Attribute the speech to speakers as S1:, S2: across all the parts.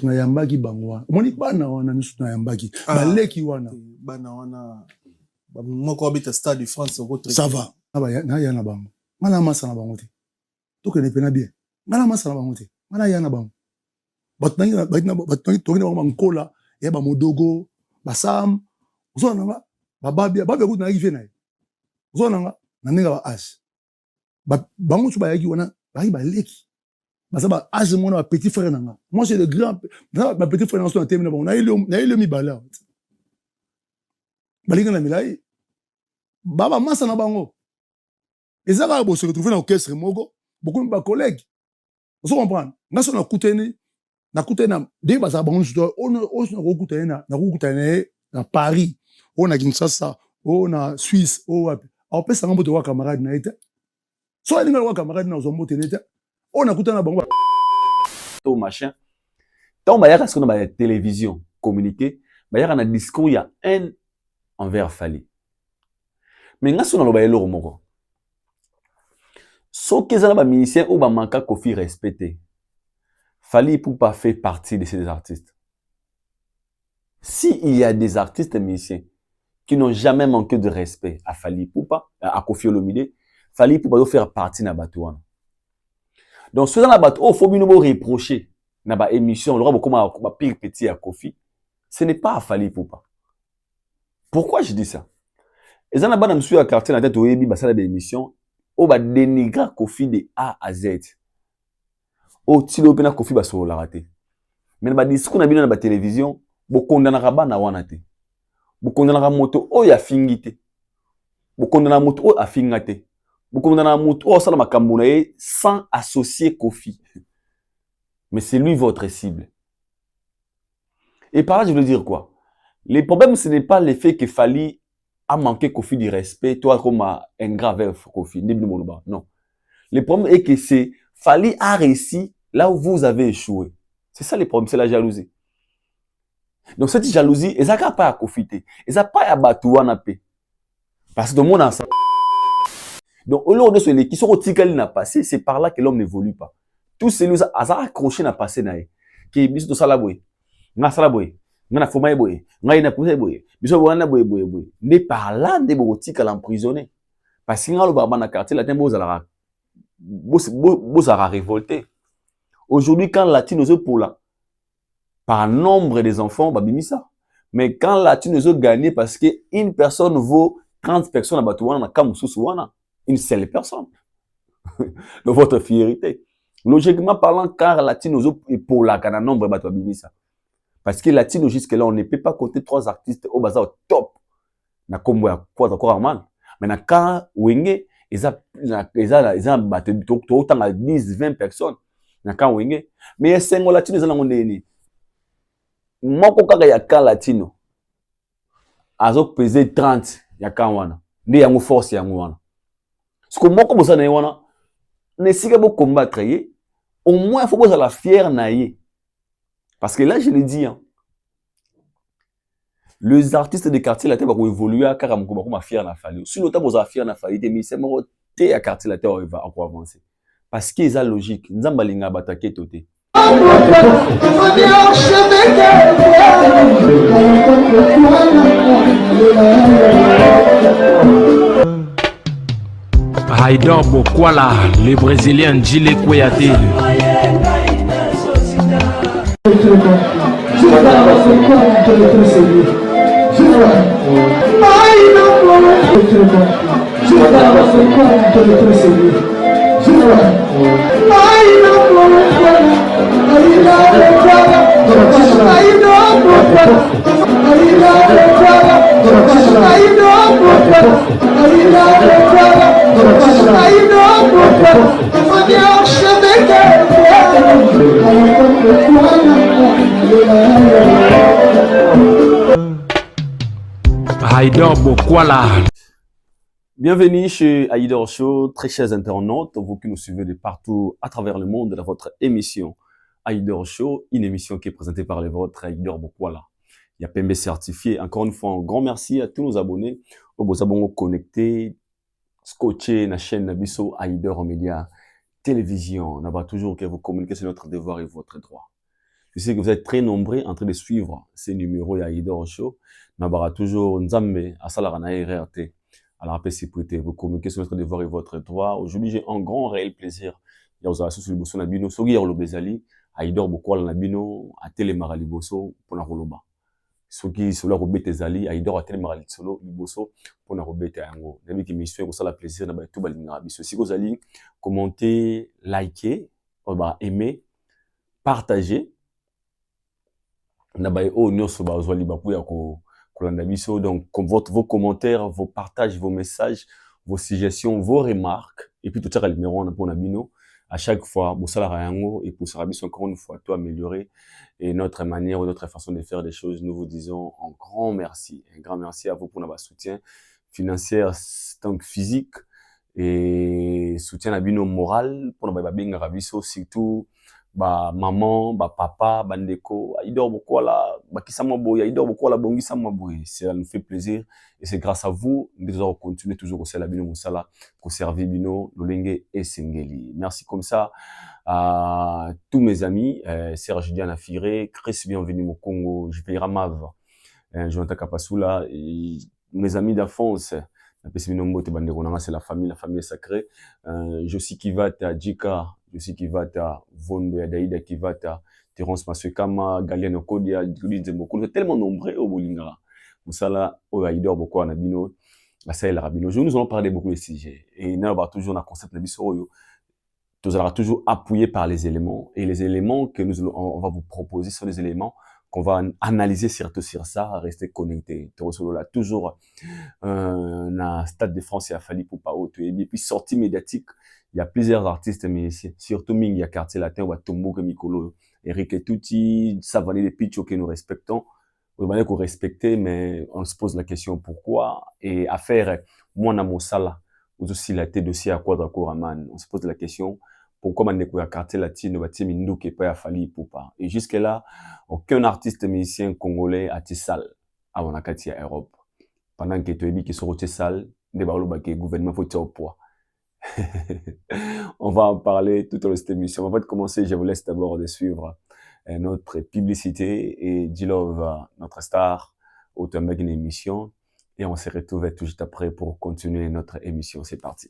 S1: na yambaki bangwa moni bana wana nusu na yambaki baleki wana
S2: bana wana moko abita Stade de France
S1: ça va na ya na bango mana masa na bango te to ne pena bien ngana masa na bango te mana ya na bango batangi to na bankola ya ba modogo basam uzona nga bababia ku na yife na uzona nga na ninga ba as bango tu ba yaki wana ba leki Basaba âge mon petit frère nanga. Moi c'est le grand ma petit frère dans terme bon na ile mi bala. Balinga na milai. Baba masa na bango. Ezaka bo se retrouver dans orchestre mogo, beaucoup de collègues. Vous comprenez? Ngaso na kutena de basa bango sto on na Paris, on a Kinshasa, on a Suisse, on a peut ça ngombo de camarade na ite. So alinga wa camarade na zombo tenete. On a écouté bango
S3: to machin tant ba yaka skono ba télévision communiquer ba yaka na discours ya haine envers Fally mais ngaso na lo ba eloro moko so kezala ba musicien ou ba manka kofi respecté Fally Ipupa fait partie de ces artistes. Si il y a des artistes musiciens qui n'ont jamais manqué de respect à Fally Ipupa, à Koffi Olomide, Fally Ipupa doit faire partie na batouana. Donc, ce dans il faut bien reprocher dans la émission, le comme pire petit à Koffi. Ce n'est pas à Fally Ipupa. Pourquoi je dis ça? Et ça n'a pas de à quartier dans la tête au Ebi, ça d'émission, on va dénigrer Koffi de A à Z. Au tilo pena Koffi ba so la raté. Mais dans le discours na bien dans la télévision, beaucoup condamnera ba na wanate. Beaucoup condamnera moto o ya fingite. Beaucoup condamnera moto o a fingate. Beaucoup de gens sans associer Koffi. Mais c'est lui votre cible. Et par là, je veux dire quoi? Le problème, ce n'est pas l'effet que Fally a manqué Koffi du respect, toi comme un grave Koffi. Non. Le problème est que c'est Fally a réussi là où vous avez échoué. C'est ça le problème, c'est la jalousie. Donc cette jalousie, elle n'a pas à Koffi. Elle n'a pas à Batouana. Parce que tout le monde a ça. Donc, au lieu de ce qui sont au tical n'a passé, c'est par là que l'homme n'évolue pas. Tous ces lieux à accroché n'a passé naï. Qui bis de salaboué, n'a salaboué, n'a fomaï boué, n'a ina poussé boué, biso wana boué boué boué. Mais par là, des boutiques à l'emprisonner. Parce qu'il y a le barban à quartier, la tembo à révolté. Aujourd'hui, quand latino pour là, par nombre des enfants, bah ça. Mais quand latino gagné parce que une personne vaut 30 personnes à Batouana, Kamousouana. Une seule personne. De votre fierté. Logiquement parlant, car Latino est pour la cana nombre de ça. Parce que Latino, jusque-là, on ne peut pas compter 3 artistes au bazar au top. Na kombo ya quoi encore mal. Mais na quand Wenge, ils ont battu autant à 10, 20 personnes. Na quand Wenge. Mais c'est un Latino, ils ont dit. Moko kaka ya ka Latino. Azo peser 30 ya kawana. Ndi yango force yango wana. Ce que moi, comme ça, ne si que vous combattre, au moins, il faut que vous la fière naïe. Parce que là, je le dis, hein, les artistes de quartier, la terre va évoluer à car ma fière na Fally. Si l'autre vous a fière na Fally, mais c'est mon thé à quartier, la terre va encore avancer. Parce que c'est logique. Nous avons balinga batake toté.
S4: Haïdor Bokwala, le Brésilien Djile Kouyaté. Haïdor Bokwala.
S3: Bienvenue chez Haïdor Show, très chers internautes, vous qui nous suivez de partout à travers le monde dans votre émission Haïdor Show, une émission qui est présentée par les vôtres Haïdor Bokwala. Il y a PMB certifié. Encore une fois, un grand merci à tous nos abonnés, aux abonnés connectés, scotchés, la chaîne Nabiso Haïdor Média Télévision. On va toujours que vous communiquez sur notre devoir et votre droit. Je sais que vous êtes très nombreux en train de suivre ces numéros à Idor Show. N'abara toujours Nzambe, à Salarana RRT, à la sécurité. Vous communiquez sur notre devoir et votre droit. Aujourd'hui, j'ai un grand réel plaisir. Il y a aux associations de Bosso Nabino, Sogi Bezali, à Idor Bokwal Nabino, à Télémara Liboso, pour la Roloba. Sogi Sola Robete Zali, à Idor à Télémara Liboso, pour la Robete Ango. N'avez qui m'issuez, vous la plaisir, n'a pas tout balinga. Si vous allez commenter, liker, aimer, partager, donc comme vos commentaires, vos partages, vos messages, vos suggestions, vos remarques et puis tout ça le numéro pour Nabino à chaque fois vous ça et pour ça encore une fois tout améliorer et notre manière ou notre façon de faire des choses. Nous vous disons un grand merci à vous pour notre soutien financier, donc physique et soutien Nabino moral pour notre babinga rabiso surtout maman, papa, bandeko, Aïdor Bokwala, Bakisama Boy, Aïdor Bokwala, Bongisama Boy. Ça nous fait plaisir et c'est grâce à vous que nous allons continuer toujours au la Bino Moussala, au servir Bino, Lolenge et Sengeli. Merci comme ça à tous mes amis, Serge Diana Firé, Chris, bienvenue au Congo, je vais Ramav, Jonathan Kapasula, et mes amis d'enfance. C'est la famille est sacrée. Je suis Kivata, Jika, je suis Kivata, Vondo, Daïda Kivata, Terence Masukama, Galiano Kodia, Nzemboko, tellement nombreux au Bolinga. Moussala, Oaïdor, Boko, Anabino, Asaïla Rabino. Nous allons parler beaucoup de sujets. Et nous avons toujours un concept Nabiso. Nous allons toujours appuyer par les éléments. Et les éléments que on va vous proposer sont des éléments qu'on va analyser surtout sur ça, rester connecté. Toujours na Stade de France et à Fali pour pas autre. Et puis sortie médiatique, il y a plusieurs artistes mais surtout Mingi, il y a Quartier Latin, ou Tombo Mikolo, Eric Etouti, Savané de Picho que nous respectons. On va dire qu'on respecte, mais on se pose la question pourquoi. Et à faire moi na Mosala, ou aussi la tête dossier à Quadra Koraman, on se pose la question pourquoi on est Quartier Latin, va t il qui pas à Fali pour pas. Et jusque là, aucun artiste musicien congolais a été sale à Wanakatia Europe. Pendant que tu es dit qu'ils sont rotés sales, des barreaux le gouvernement faut au poids. On va en parler tout au long de cette émission. Avant de commencer, je vous laisse d'abord de suivre notre publicité et Dilove, notre star, auteur d'une émission. Et on se retrouve tout juste après pour continuer notre émission. C'est parti.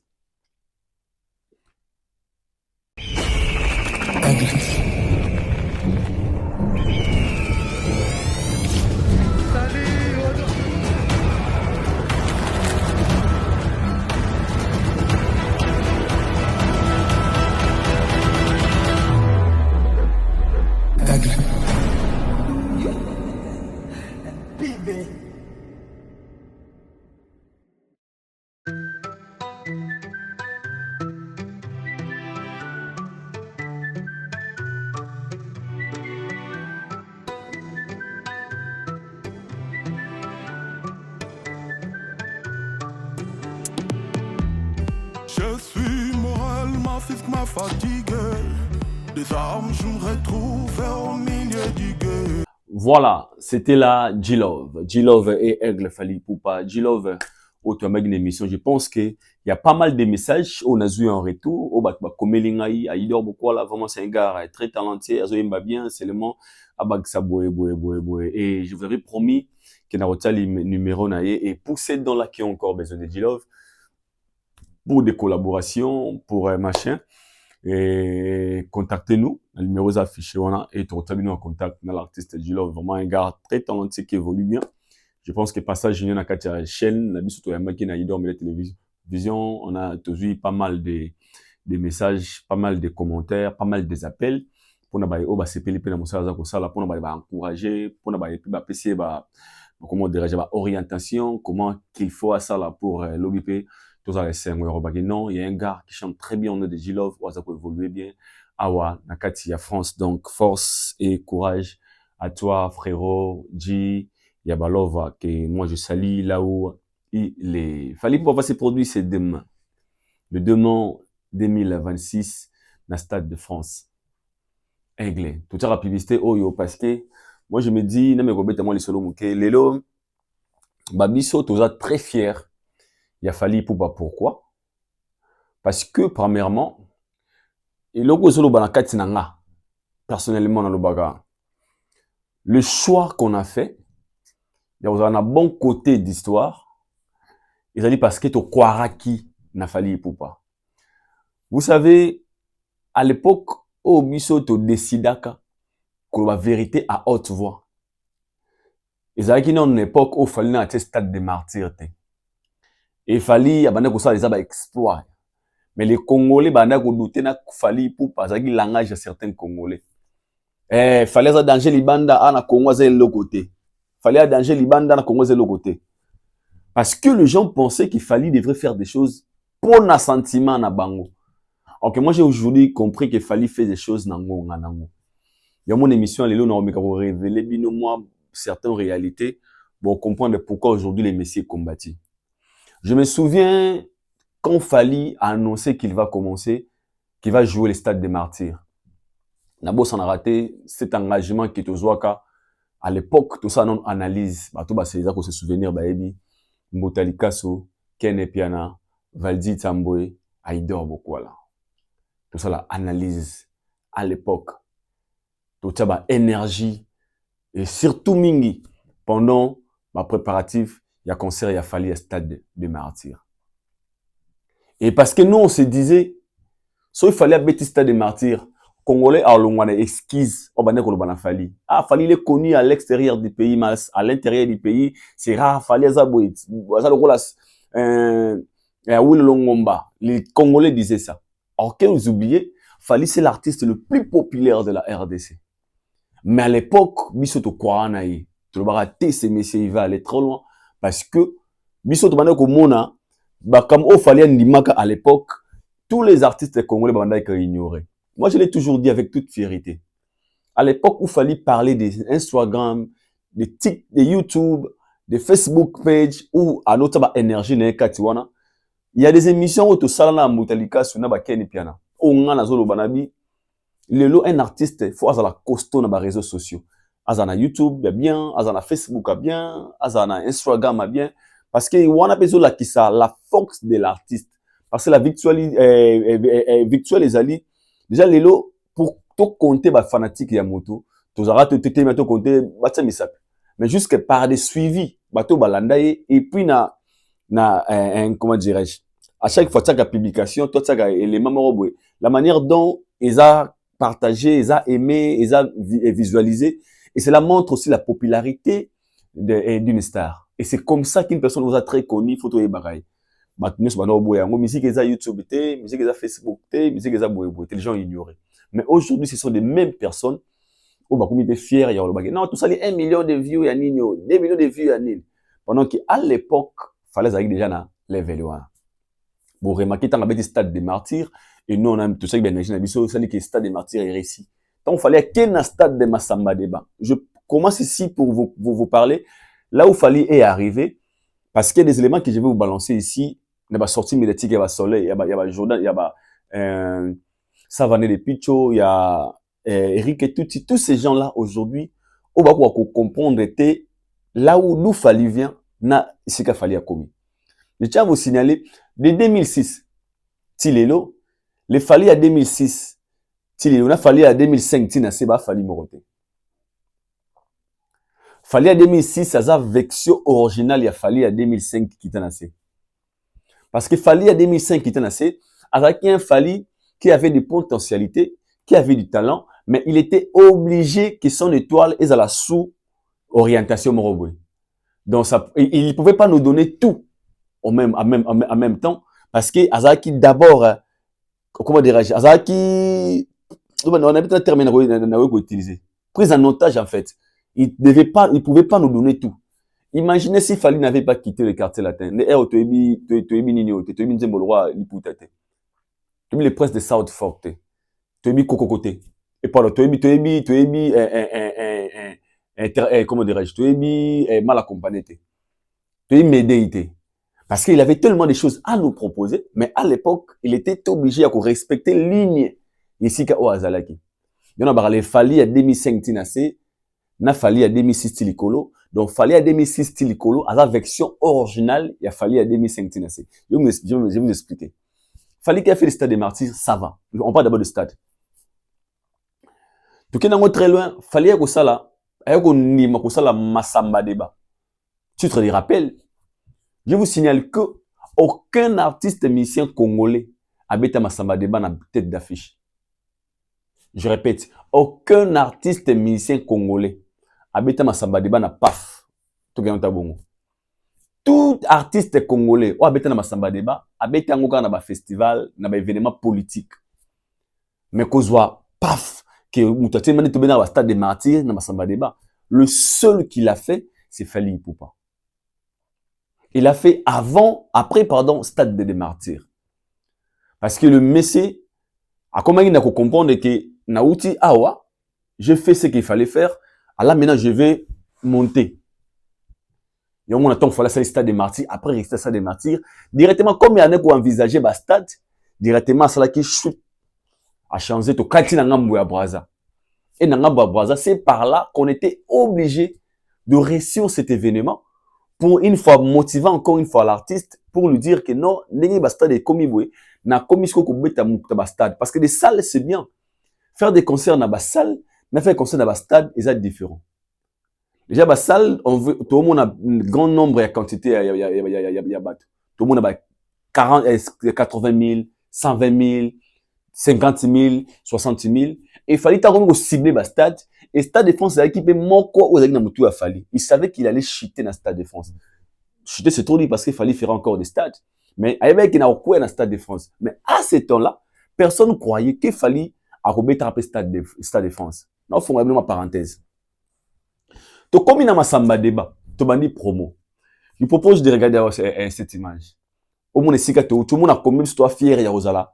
S5: Je suis moralement physiquement fatigué. Des armes, je me retrouve au milieu du guet.
S3: Voilà, c'était là G-Love. G-Love et Aigle Fali Poupa. G-Love, autre une émission. Je pense qu'il y a pas mal de messages. On a eu un retour. Au bat Komelingaï, Aïdor Bokwala, vraiment c'est un gars très talentueux. Azoyemba bien, seulement Abag Saboué, Boué. Et je vous avais promis qu'il y a un numéro naïe. Et pour ces dons-là qui ont encore besoin de G-Love, pour des collaborations, pour machin, et contactez-nous, le numéro est affiché, voilà, et tu retrouves en contact avec l'artiste G-Love, vraiment un gars très talentueux qui évolue bien. Je pense que passage junior na katia chaîne, la biso to yamaki na Idor la télévision, on a toujours pas mal de messages, pas mal de commentaires, pas mal des appels pour na ba o ba sepeli pe na mosala za ko sala pour na ba encourager, pour na ba PC ba comment dirais-je ba orientation, comment qu'il faut à ça là pour l'OBP. Tous les cinq non, il y a un gars qui chante très bien au nom de G-Love, ou ça peut évoluer bien. Awa, Nakati, à France, donc force et courage à toi, frérot, G, Yabalova, que moi je salue là où il est. Fallait pouvoir se produire, c'est demain. Le 2 mai 2026, dans le Stade de France. Aigle. Tout ça, la publicité, oh yo, parce que moi je me dis, non mais moi les solo mouké, l'élo, Babiso, tout ça très fier. Il a fallu pourquoi? Parce que, premièrement, et le gros solo banakati nanga, personnellement dans le baga, le choix qu'on a fait, il y a un bon côté d'histoire, ils ont dit parce que tu croiras qui n'a fallu pour pas. Vous savez, à l'époque, au biso to décidaka, que la vérité à haute voix. Ils ont dit qu'il y a une époque où il fallait un stade de martyr. Et il fallait, que ça les a exploit. Mais les Congolais, douter na fallait pour pas, ça le langage de certains Congolais. Fallait un danger libanda na Congo de l'autre côté. Fallait un danger libanda na Congo de l'autre côté. Parce que les gens pensaient qu'il fallait devrait faire des choses pour un sentiment na bango. Ok, moi j'ai aujourd'hui compris qu'il fallait faire des choses nango nango. Il y a mon émission les on va révéler bino moi certaines réalités pour comprendre pourquoi aujourd'hui les messieurs combattus. Je me souviens quand Fally a annoncé qu'il va commencer, qu'il va jouer les stades des martyrs. Nabo s'en a raté cet engagement qui était Zouaka. À l'époque, tout ça, non analyse. Tout ça, c'est les se souvenir, baby. Mbotali Kasso, Ken Piana, Valdi Tamboé, Aïdor Bokwala. Tout ça, la analyse. À l'époque. Tout ça, bah, énergie. Et surtout, Mingi, pendant ma préparatif, il y a concert, il y a fallu un stade de martyrs. Et parce que nous, on se disait, soit il fallait un petit stade de martyrs, Congolais, alors on a esquisse, on a fallu. Ah, Fally il est connu à l'extérieur du pays, mais à l'intérieur du pays, c'est rare, Fally Azabouit. Les Congolais disaient ça. Alors que vous oubliez, Fally c'est l'artiste le plus populaire de la RDC. Mais à l'époque, Bisoto Kouanaï, tu le raté, ces messieurs, il va aller trop loin. Parce que, Bisoto Maneko Mona, comme au Fally Ndimaka à l'époque, tous les artistes congolais, ils ont ignoré. Moi, je l'ai toujours dit avec toute fierté. À l'époque où il fallait parler des Instagram, des TikTok, des YouTube, des Facebook page, ou à notre énergie, il y a des émissions où tout ça, là, Moutalika, Sunaba, Kenny Piana. On a Zolo Banabi. Lelo, un artiste, il faut avoir la costaud dans les réseaux sociaux. Azana YouTube, bien, Azana Facebook, bien, Azana Instagram, bien. Parce que, on a besoin de la force de l'artiste. Parce que la victoire, les alliés, déjà, Lelo, pour tout compter, bah, fanatique, il y a moto. Tous arrêtent de te mettre compter, bah, ça, mais jusque par des suivis, bah, tout balandaye, et puis, comment dirais-je, à chaque fois, tu as publication, toi, tu as élément, la manière dont ils ont partagé, ils ont aimé, ils ont visualisé, et cela montre aussi la popularité d'une star. Et c'est comme ça qu'une personne vous a très connu, photo et bagaille. Musique est YouTube, musique est Facebook, musique est les gens ignorent. Mais aujourd'hui, ce sont les mêmes personnes où bah comme fier il y a le bagage. Non, tout ça les 1 million de vues à Nino, 2 millions de vues à Nino. Pendant qu'à l'époque, fallait aller déjà dans level 1. Bon, remarquez tant avec des stades de martyrs et nous on a tout ça bien imaginer biso ça que stade de martyrs est réussi. Tant fallait qu'un stade de Massamba débat. Je commence ici pour vous parler là où fallait est arrivé parce qu'il y a des éléments que je vais vous balancer ici. Il y a sortie médiatique, il y a Soleil, il y a Jordan, il y a Savané de Picho, il y a Eric et tous ces gens-là aujourd'hui, on va comprendre était là où nous Fally vient, na ce qu'il fallait à commis. Je tiens à vous signaler, de 2006, Tilelo, les Fally à 2006, Tilelo, on a Fally à 2005, Tina Seba Fally Moroté. Fally à 2006, ça a version originale, il y a Fally à 2005 qui t'a nassé. Parce que Fally à 2005 qui t'a nassé, avec un Fally qui avait des potentialités, qui avait du talent, mais il était obligé que son étoile est à la sous-orientation Moroboué. Donc, il ne pouvait pas nous donner tout en même temps, parce que Azaki d'abord, comment dirais-je, Azaki, on a peut-être un terme qu'on utiliser. Prise en otage, en fait. Il ne pouvait pas nous donner tout. Imaginez si Fally n'avait pas quitté le quartier latin. Les princes de South Fork, Cococoté. Et pas comment dirais-je, mal accompagné. Médéité. Parce qu'il avait tellement de choses à nous proposer, mais à l'époque, il était obligé à respecter ligne ici qu'au Azalaki. Il y en a parlé Fally à 2005 tinasé, n'a Fally à 2006 tilicolo, donc Fally à 2006 tilicolo, à la version originale, il y a Fally à 2005 tinasé. Je vais vous expliquer. Fally qui a fait le stade des martyrs, ça va. On parle d'abord du stade. Tout est très loin, Fally à ça là, la Massamba Débat. Titre de rappel, je vous signale que aucun artiste musicien congolais habite à Massamba Débat dans la tête d'affiche. Je répète, aucun artiste musicien congolais habite à Massamba Débat na paf. Tout artiste congolais ou habite à Massamba Débat habite à un festival, dans un événement politique. Mais qu'on soit paf, que Moutati m'a dit dans le stade des martyrs, dans Massamba Débat, le seul qui l'a fait, c'est Fally Ipupa. Il a fait après, stade des martyrs. Parce que le messie a commencé à comprendre que Naouti Awa, je fais ce qu'il fallait faire. Alors maintenant, je vais monter. Et on attend qu'il fallait le stade des martyrs. Après, rester stade des martyrs. Directement, comme il y en a qui ont envisagé le stade, directement, c'est là qui a changé tout. Kati Nangambo à Braza. Et Nangambo à Braza, c'est par là qu'on était obligé de réussir cet événement pour une fois motiver encore une fois l'artiste pour lui dire que non, n'est pas stade est comme il na komisko ko beta mukta stade parce que les salles c'est bien. Faire des concerts dans la salle, faire des concerts dans la stade, c'est différent. Déjà la salle, on veut tout le monde a un grand nombre et quantité tout le monde a 40 80 000, 120 000, 50 000, 60 000 et il fallait t'arriver cibler le stade et Stade de France c'est l'équipe moko aux na mutu a fallu. Il savait qu'il allait chuter dans Stade de France. Chuter c'est trop dit parce qu'il fallait faire encore des stades. Mais il y avait qu'il n'a aucun dans Stade de France. Mais à ce temps-là, personne ne croyait qu'il fallait remettre un Stade de France. Non, faut vraiment ma parenthèse. Donc comme il y a Massamba Débat, tu m'as dit promo. Je propose de regarder cette image. Au moins tout le monde a comme une histoire fière et Rosala.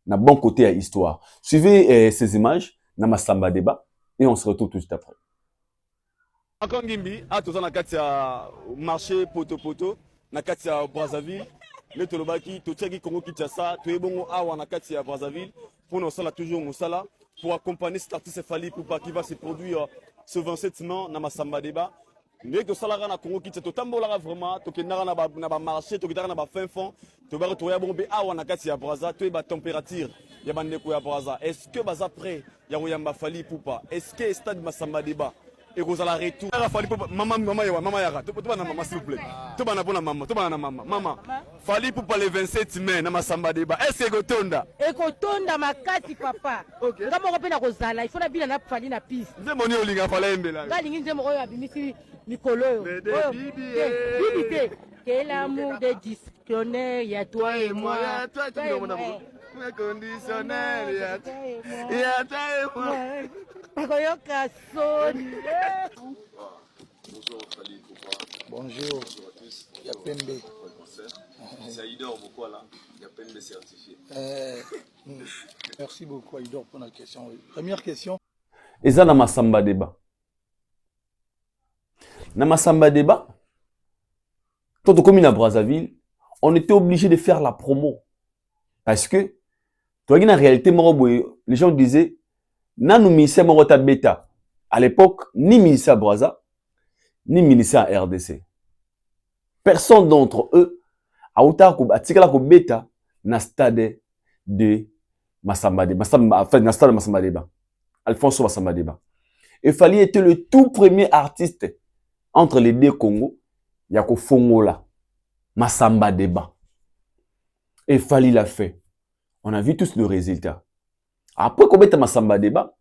S3: Na bon côté à histoire. Suivez ces images na Massamba Débat et on se retrouve tout de suite après.
S6: Encore Ngimbi, à tout ça, na marché poto na katia Brazzaville. Le Tolobaki, tout ce qui Congo Kinshasa, tout est bon à na katia Brazzaville. Pour nous, ça toujours Moussala pour accompagner cet artiste Fally Ipupa qui va se produire ce 27 mai na Massamba Débat. Mais que ça na Congo Kinshasa, tout tambola vraiment, tout qui na ba marché, tout qui na ba fin fond, tout va retrouver bombe à na katia Brazza, tout est ba température. Ya bande ko ya Brazza. Est-ce que baza prêt ya Oyamba Fally Ipupa? Est-ce que stade Massamba Débat et vous allez retour. Maman yara, tout na maman s'il vous plaît. Tout na bona maman, tout na maman. Fally Ipupa le 27 mai na Massamba Débat. Est-ce que tonda?
S7: Ekotonda makati papa. Ngamo ko pena kozala, il faut na bina na Fally na piste.
S6: Nzemoni olinga Fally mbela.
S7: Ngalingi nzemo oyo abimisi mikolo. Bibi te. Quel amour de dictionnaire, y a toi et moi.
S6: Toi et moi. Conditionnel, y a toi et moi.
S7: Koyoka Sony.
S8: Bonjour Fally Ipupa.
S9: Bonjour. Yapembe.
S8: C'est Aïdor, pourquoi là? Yapembe certifié.
S9: Merci beaucoup Aïdor pour la question. Première question.
S3: Et ça dans Massamba Débat. Dans Massamba Débat, quand on commune à Brazzaville, on était obligé de faire la promo. Parce que, toi, en réalité, les gens disaient, Nanou Missa Morota Beta. À l'époque, ni Missa Brazza, ni Missa RDC. Personne d'entre eux a atikala ko beta na stade de Massamba Débat. Enfin, na stade de Massamba Débat. Alphonse Massamba Débat. Et Fally était le tout premier artiste entre les deux Congos. Yako Fongola. Massamba Débat. Et Fally l'a fait. On a vu tous le résultat. Après qu'on mette Massamba Débat,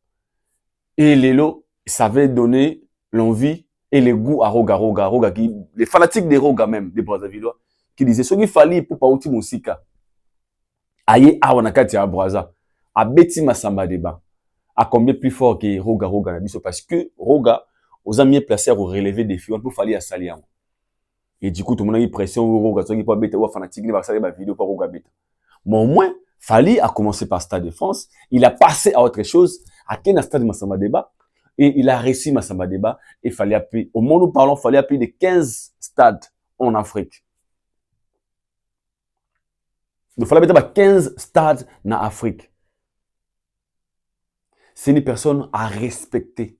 S3: et Lelo, ça avait donné l'envie et le goût à Roga qui, les fanatiques des Roga même, des Brazzavillois, qui disaient, ce qu'il fallait pour pas outil musika. Aïe, awanakati à Brazza, à Betty Massamba Débat, à combien plus fort que Roga, parce que Roga, aux amis placés à relever des filles, pour fallait à Saliam. Et du coup, tout le monde a eu pression, Roga, ce qui pas bête, ou fanatique, il va salir ma vidéo par Roga bête. Mais au moins, Fally a commencé par Stade de France, il a passé à autre chose, à quel stade de Massamba Débat, et il a réussi Massamba Débat, et Fally appuyer. Au moment où nous parlons, Fally appuyer de 15 stades en Afrique. Donc, Fally appuyer 15 stades en Afrique. C'est une personne à respecter.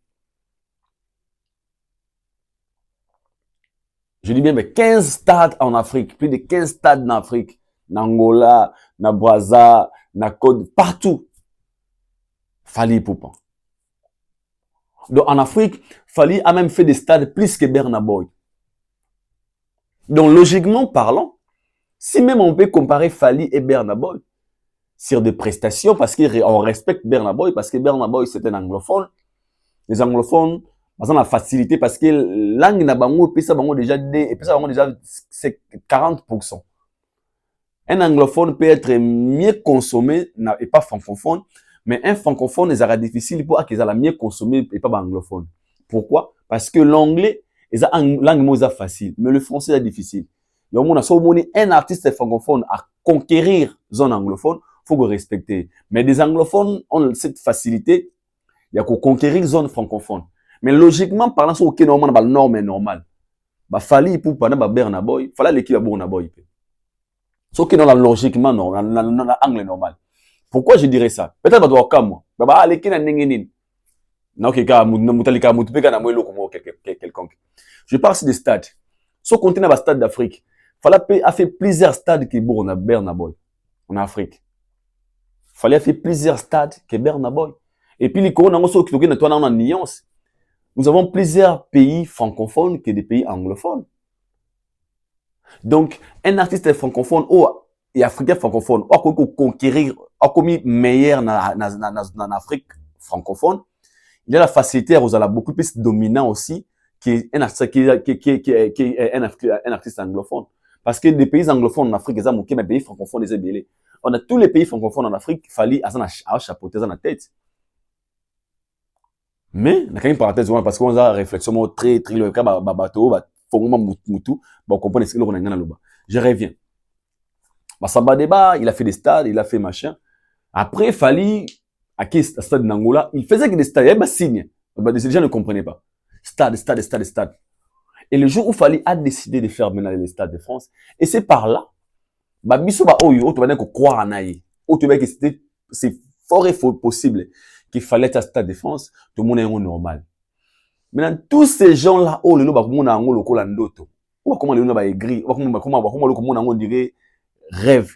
S3: Je dis bien, mais 15 stades en Afrique, plus de 15 stades en Afrique. N'Angola, na Brazza, na Côte, partout. Fally Ipupa. Donc en Afrique, Fally a même fait des stades plus que Burna Boy. Donc logiquement parlant, si même on peut comparer Fally et Burna Boy sur des prestations, parce qu'on respecte Burna Boy, parce que Burna Boy c'est un anglophone, les anglophones, ils ont la facilité parce que langue na bango, et puis ça bango déjà 40%. Un anglophone peut être mieux consommé et pas francophone, mais un francophone est difficile pour qu'ils aient mieux consommé et pas anglophone. Pourquoi? Parce que l'anglais est une langue facile, mais le français est difficile. Donc, on a un artiste francophone à conquérir zone anglophone, faut que respecter. Mais des anglophones ont cette facilité, il y a qu'à conquérir zone francophone. Mais logiquement, parlant sur aucun normal, la norme est normale. Bah, Fally pour pas na Burna Boy, fallait l'équipe à Burna Boy. Sauf que dans la logiquement normal, dans l'angle normal. Pourquoi je dirais ça? Peut-être que tu vas moi. Bah, l'équipe n'a n'engagé. Non, quelconque. Je parle des stades. Sur le continent des stades d'Afrique, Fally a fait plusieurs stades que Burna Boy en Afrique. Fally a fait plusieurs stades que Burna Boy. Et puis les corona aussi qui sont en nuance. Nous avons plusieurs pays francophones que des pays anglophones. Donc, un artiste francophone et africain francophone, a conquérir, a commis meilleur en Afrique francophone, il a la facilité à avoir beaucoup plus dominant aussi qu'un artiste, un artiste anglophone. Parce que les pays anglophones en Afrique, mais les pays francophones, les ébélés. On a tous les pays francophones en Afrique, il fallait avoir chapeauté dans la tête. Mais, on a quand même parenthèse, parce qu'on a une réflexion très, le cas, bateau, on comprend ce que l'on a là-bas. Je reviens. Samba Débat, il a fait des stades, il a fait machin. Après, Fally, à qui stade d'Angola, il faisait que des stades, il y avait des signes. Les gens ne comprenaient pas. Stade. Et le jour où Fally a décidé de faire maintenant les stades de France, et c'est par là, biso ba oyo, tu vas dire que croire en aïe. Ou tu vas dire que c'est fort et fort possible qu'il fallait être à stade de France, tout le monde est normal. Maintenant, tous ces gens-là, oh, le loba, comment on a le colandoto. Ou comment le loba aigri, ou comment on dirait rêve.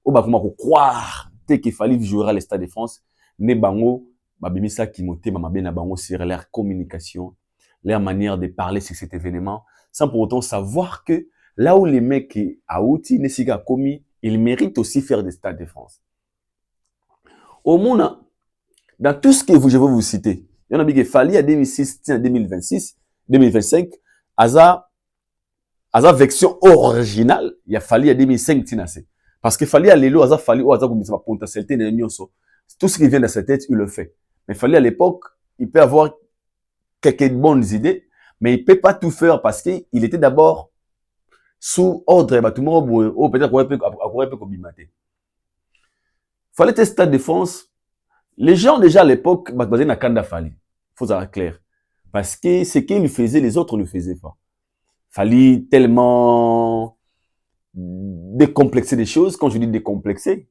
S3: Ou comment on croire qu'il fallait jouer à l'Estade de France. Ne bango, babimisa qui moté, babina bango sur leur communication, leur manière de parler sur cet événement, sans pour autant savoir que là où les mecs à outil, Nessiga commis, ils méritent aussi faire des Stades de France. Au monde, dans tout ce que je vais vous citer, il y en a qui Fally à 2006, 2026, 2025, Aza version originale, il y a Fally à 2005, parce que Fally à l'élo, Aza Fally, Aza comme ça, potentialité, tout ce qui vient de sa tête, il le fait. Mais Fally à l'époque, il peut avoir quelques bonnes idées, mais il peut pas tout faire parce qu'il était d'abord sous ordre, peut-être qu'on peut combimater. Fally était Stade de France. Les gens, déjà à l'époque, basés dans Kanda Fally. Faut être clair. Parce que ce qu'il faisait, les autres ne le faisaient pas. Fally tellement décomplexer des choses. Quand je dis décomplexer,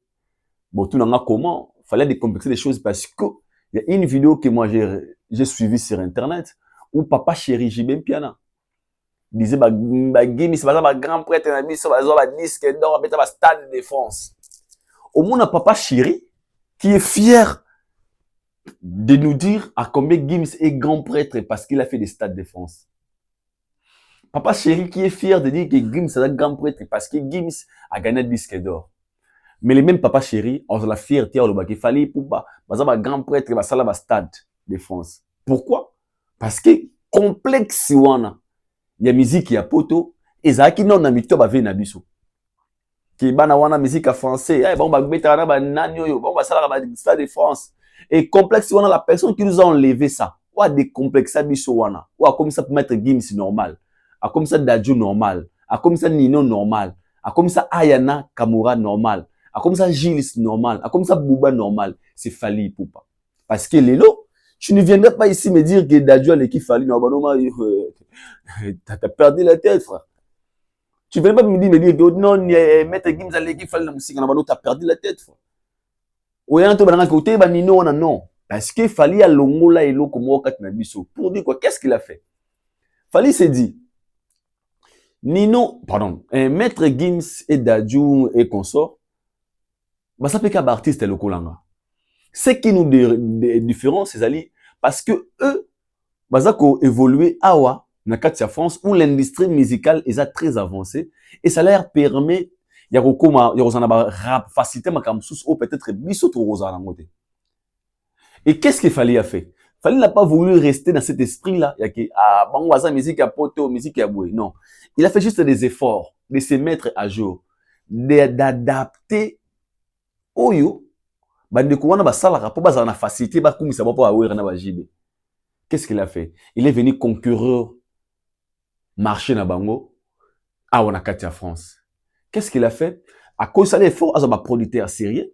S3: bon, tout n'a comment. Fallait décomplexer des choses parce que il y a une vidéo que moi j'ai suivie sur Internet où Papa Chéri Jibem Piana disait, Gims, c'est pas grand prêtre, disque d'or, Stade de France. Au monde, Papa Chéri, qui est fier de nous dire à combien Gims est grand prêtre parce qu'il a fait des Stades de France. Papa Chéri qui est fier de dire que Gims est un grand prêtre parce que Gims a gagné le disque d'or. Mais les mêmes Papa Chéri ont la fierté qu'il fallait pour pas un grand prêtre va savoir Stade de France. Pourquoi? Parce que complexe wana il y a musique il y a poto et ça qui non na mito ba ve na biso. Qui bana wana musique en français, eh bon ba beta na ba nani yo, bon ba sala ba Stade de France. Et complexe wana la personne qui nous a enlevé ça. Ou a décomplexé biso wana. Ou a comme ça pour mettre Gims normal. A comme ça Dadju normal. A comme ça Nino normal. A comme ça Ayana Kamura normal. A comme ça Gilles normal. A comme ça Bouba normal. C'est Fally Poupa. Parce que Lélo, tu ne viendrais pas ici me dire que Dadju a l'équipe Fally normal. T'as perdu la tête, frère. Tu ne viens pas me dire que non, mettre Gims à l'équipe Fally normal. T'as perdu la tête, frère. Ou y'a un truc côté, Nino, non. Parce que Fally a l'ongola et l'eau comme Wakatnabiso. Pour dire quoi? Qu'est-ce qu'il a fait? Fally s'est dit, Nino, pardon, Maître Gims et Dadju et consort, ça peut qu'un artiste le Kolanga. Ce qui nous différencie, c'est parce que eux, baza ko évoluer awa na kati ya France où l'industrie musicale est très avancée et ça leur permet ya kokoma ya kozana ba rap facilité makambo susu ou peut-être biso to kozana ngote. Et qu'est-ce que Fally a fait? Fally n'a pas voulu rester dans cet esprit-là, il y a que ah bon waza musique à poto, musique à boué. Non, il a fait juste des efforts de se mettre à jour, d'adapter oyo bande ko wana ba sala rapport ba na facilité ba kumisa ba po awera na ba jibe. Qu'est-ce qu'il a fait? Il est venu conquérir marché na bango à Wanakatia France. Qu'est-ce qu'il a fait? À cause de l'effort, à sa producteur sérieux,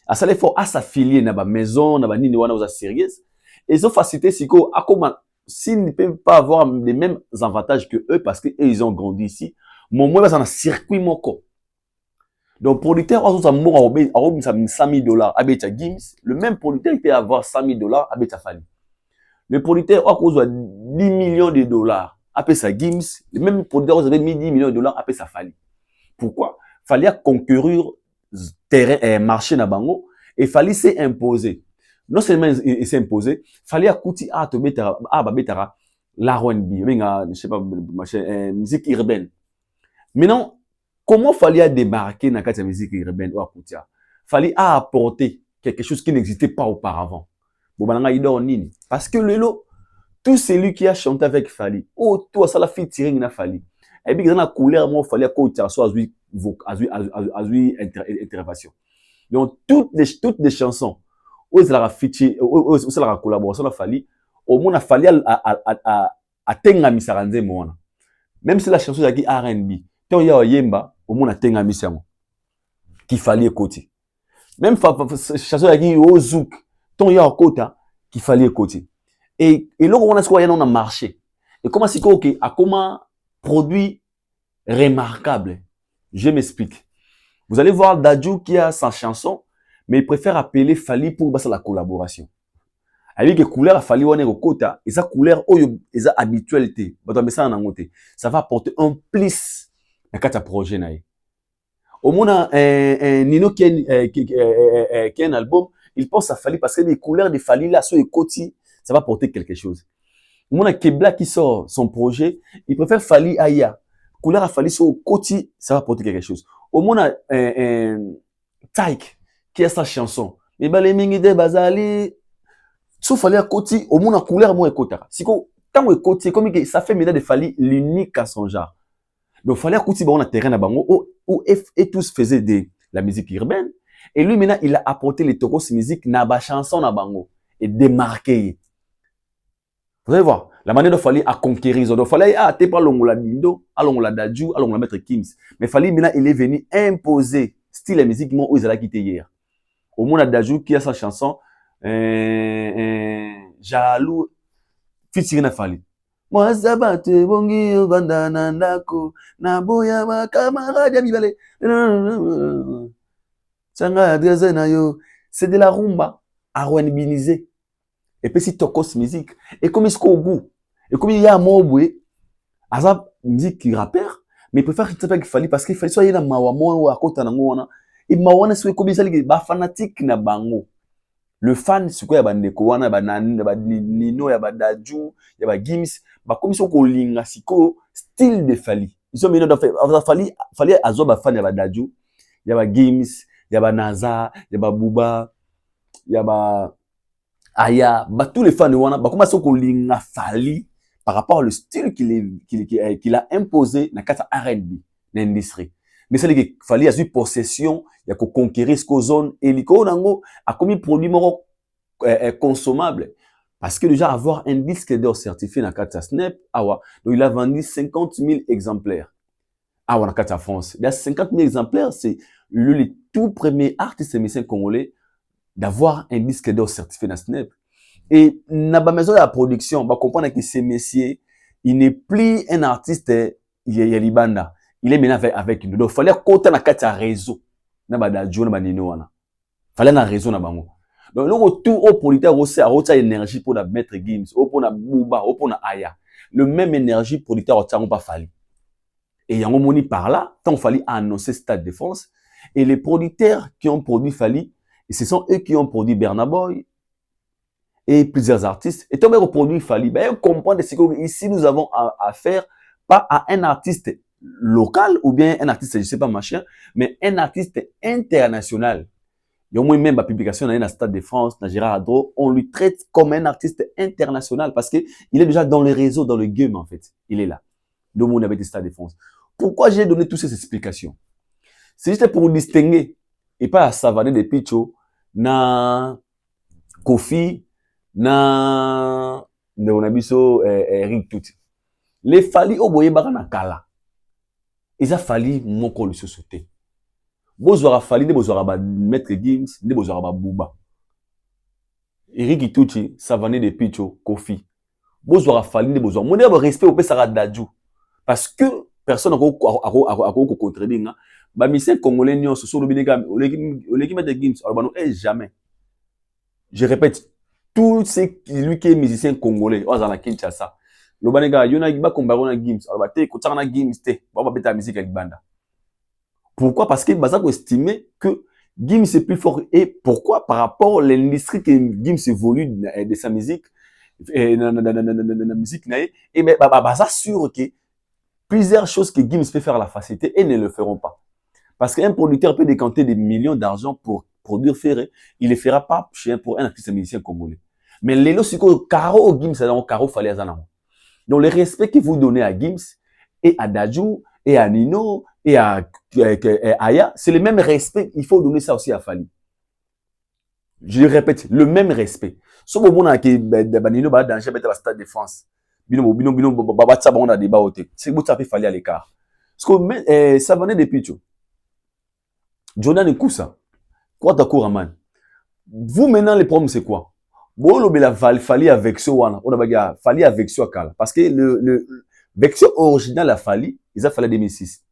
S3: à sa l'effort, à s'affilier na ba maison, na ba nini wana aux sérieuses. Et ils ont facilité siko à comment s'ils ne peuvent pas avoir les mêmes avantages que eux parce que eux ils ont grandi ici. Mon moi dans un circuit moko. Donc producteur a son amour à 100 000 $, à Beta Gims, le même producteur il peut avoir 100 000 $ à Beta Fally. Le producteur a cause 10 millions de dollars appelé ça Gims, le même producteur avait mis 10 millions de dollars appelé ça Fally. Pourquoi? Fallait conquérir terrain et marché na bango et Fally s'est imposé. Non seulement il s'est imposé, fallait accoutir à te mettre à babetara la R&B, je sais pas musique urbaine. Maintenant, comment fallait démarquer dans la musique urbaine ou accoutir? Fallait apporter quelque chose qui n'existait pas auparavant. Parce que le lot, tout celui qui a chanté avec Fally, oh, toi, ça l'a fait tirer na Fally. Et puis, dans la couleur, moi, fallait qu'on soit à intervention. Donc, toutes les chansons, où ça l'a fait, où ça l'a collaboration, la Fally, au moins, il fallait à tenga misaranze moana. Même si la chanson est R&B, tant il y a yemba, au moins, à tenga misaranze. Qui fallait écouter. Même chanson est au zouk, tant il y a un quota, qu'il fallait écouter. Et là, on a ce qu'on a marché. Et comment c'est que, à comment produit remarquable. Je m'explique. Vous allez voir Dadju qui a sa chanson, mais il préfère appeler Fally pour la collaboration. Avec que couleur a Fally wane kota, et sa couleur oyo et sa habitualité. Ça va apporter un plus dans quatre projets naï. Au moins Nino qui a un album, il pense à Fally parce que les couleurs de Fally là sur les côtés, ça va apporter quelque chose. Au moins Kebla qui sort son projet, il préfère Fally Aya. Couleur a Fally sur le côté, ça va apporter quelque chose. Au moins Taïk qui a sa chanson. Mais les mingi de bazali sauf Fally à côté, au moins la couleur moi écoutera. Si quand on écoute, comme ça fait maintenant de Fally l'unique à son genre. Donc Fally à côté on a terrain à bango où et tous faisaient de la musique urbaine et lui maintenant il a apporté les tokos musique na ba chanson na bango et démarqué. Vous allez voir la manière de Fally à conquérir. Donc Fally t'es pas longola dindo, longola Dadju, longola maître Kims. Mais Fally maintenant il est venu imposer style la musique moi où ils allaient quitter hier. Au moins Dadju qui a sa chanson Jalou featuring na Fally. Moi zabate bongi bandana ndako na boya ma camarade ya mibale. Sanga adresse na yo, c'est de la rumba R&Bisée. Et puis si tokos musique et comme il au goût et comme il y a mobwe azab musique qui rappeur mais il préfère que Fally parce qu'il fallait soit il na mawamo ou à côté na ngona et mawana soit comme ça les ba fanatique na bango. Le fan c'est quoi ya bandeko wana ba Nino ya ba Dadju ya ba Gims ba comme ça ko linga siko style de Fally ils ont mis dans Fally azo ba fan ya ba Dadju ya ba Gims ya ba Naza ya ba Booba ya ba Aya ba tous les fans wana ba comme ça ko linga Fally par rapport au style qu'il a imposé na kata R&B l'industrie. Mais c'est que Fally a eu possession, il y a que conquérir ce zone et l'icône nango a commis produit moro consommable parce que déjà avoir un disque d'or certifié dans Kata Snap awa donc il a vendu 50 000 exemplaires awa dans Kata France. Il y a 50 000 exemplaires, c'est le tout premier artiste musicien congolais d'avoir un disque d'or certifié dans Snap. Et na ba maison de la production, ba comprendre que ce messieurs, il n'est plus un artiste Libanda. Il est maintenant avec nous. Donc, il fallait qu'on ait un réseau. Il fallait un réseau. Donc, le tout au producteur aussi a énergie pour la mettre Gims, pour la Booba, pour la Aya. Le même énergie producteur n'a pas fallu. Et il y a un moment par là, tant il fallait annoncer Stade de France. Et les producteurs qui ont produit Fally, et ce sont eux qui ont produit Burna Boy. et plusieurs artistes. Et on reproduit Fally. Ben, comprendre ce que ici nous avons à faire, pas à un artiste local ou bien un artiste, je sais pas machin, mais un artiste international. Il y a au moins même la publication dans le Stade de France, dans Gérard Adro, on lui traite comme un artiste international parce que il est déjà dans le réseau, dans le game en fait. Il est là. Donc on avait le Stade de France. Pourquoi j'ai donné toutes ces explications? C'est juste pour distinguer et pas à savaner des Picho, na Kofi, na Neonabiso, Eric Touti. Les Fally au boye barana kala. Ils a Fally moko le sauter. Bozora Fally ne bozora ba Maître Gims, ne bozora ba Bouba. Eric Ituchi, Savané de Picho, Kofi. Bozora Fally ne bozora. Mon respect au Pessara Dadju. Parce que personne n'a contredit. Ba misien congolais nyon so le binegam, o leki Maître Gims, alors bah non, jamais. Je répète, tout ce lui qui est musicien congolais, on a Kinshasa. Le banega, yona ba kombaro na Gims, alors bah te kotaka na Gims te, ba ba beta musique avec banda. Pourquoi? Parce que Bazako estimait que Gims est plus fort. Et pourquoi? Par rapport à l'industrie que Gims évolue de sa musique, et la musique, et bien, Baza sûr que plusieurs choses que Gims peut faire à la facilité et ne le feront pas. Parce qu'un producteur peut décanter des millions d'argent pour produire ferré, il ne le fera pas pour un artiste musicien congolais. Mais les lots, c'est que Caro Gims, Caro fallait azanamo. Donc, le respect que vous donnez à Gims et à Dadju et à Nino et à Aya, c'est le même respect. Il faut donner ça aussi à Fally. Je le répète, le même respect. Sauf au moment où Nino va danger le Stade de France. Bino, on a débat au thé. C'est que ça fait Fally à l'écart. Parce que ça venait de Picho. Jordan Koussa. Quoi ta Kouraman? Vous maintenant, le problème c'est quoi? Bon, le Fally avec ce wana. On a bagarre. Fally avec ce kala. Parce que le version originale à Fally, ils ont fallu 2006.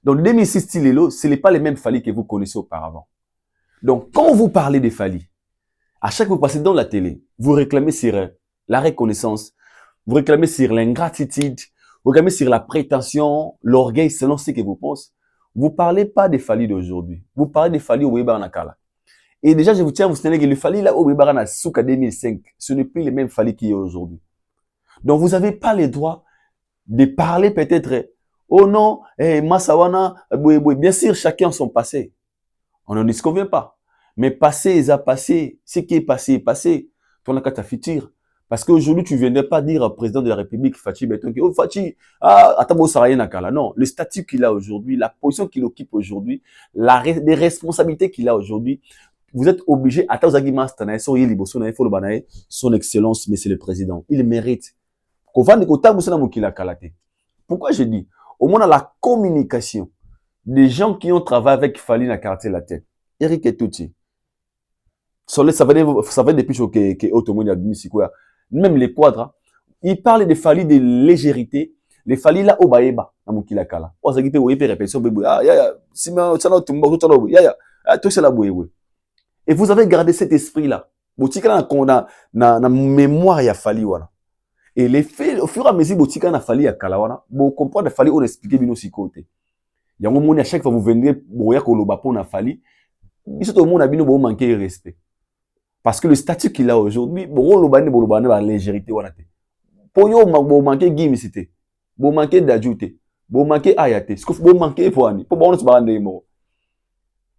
S3: Donc, 2006, ce n'est pas les mêmes Fally que vous connaissez auparavant. Donc, quand vous parlez de Fally, à chaque fois que vous passez dans la télé, vous réclamez sur la reconnaissance, vous réclamez sur l'ingratitude, vous réclamez sur la prétention, l'orgueil, selon ce que vous pensez. Vous ne parlez pas des Fally d'aujourd'hui. Vous parlez des Fally au Weber Nakala. Et déjà, je vous tiens à vous signaler que le Fally là au Weber Nakala, Souka 2005, ce n'est plus les mêmes Fally qu'il y a aujourd'hui. Donc, vous n'avez pas le droit de parler peut-être, oh non, Massawana, bien sûr, chacun son passé. On ne disconvient pas. Mais passé, ils ont passé. Ce qui est passé, est passé. Ton as ta futur. Parce qu'aujourd'hui, tu ne viendrais pas dire au président de la République, Fachi Beton, oh Fachi, attends, ça rien à non, le statut qu'il a aujourd'hui, la position qu'il occupe aujourd'hui, les responsabilités qu'il a aujourd'hui, vous êtes obligé, son excellence, monsieur le président, il mérite. Pourquoi je dis? Au moins, la communication des gens qui ont travaillé avec Fally na quartier latin. Eric Etouti. Ça va depuis que Otomoni a dit même les quadres, ils parlent de Fally de légèreté, les Fally là au baeba na mukila kala. On s'agit de répétition bébé. Ah ya si ma ça tumba ya tout c'est la boué. Et vous avez gardé cet esprit là. Botika qu'on a na mémoire ya Fally voilà. Et les faits au fur et à mesure botika na Fally ya kala wana, bon comprendre Fally on expliquer bino si côté. Il y a un moment à chaque fois vous venez boya koloba pona Fally, biso tout le monde a bino bo manquer respect. Parce que le statut qu'il a aujourd'hui, bon lobane la légèreté wana te. Pour yo bo manquer Gims, bo manquer Dadju, bo manquer Ayate, ce que bo manquer Poani, pour bon se bande mo.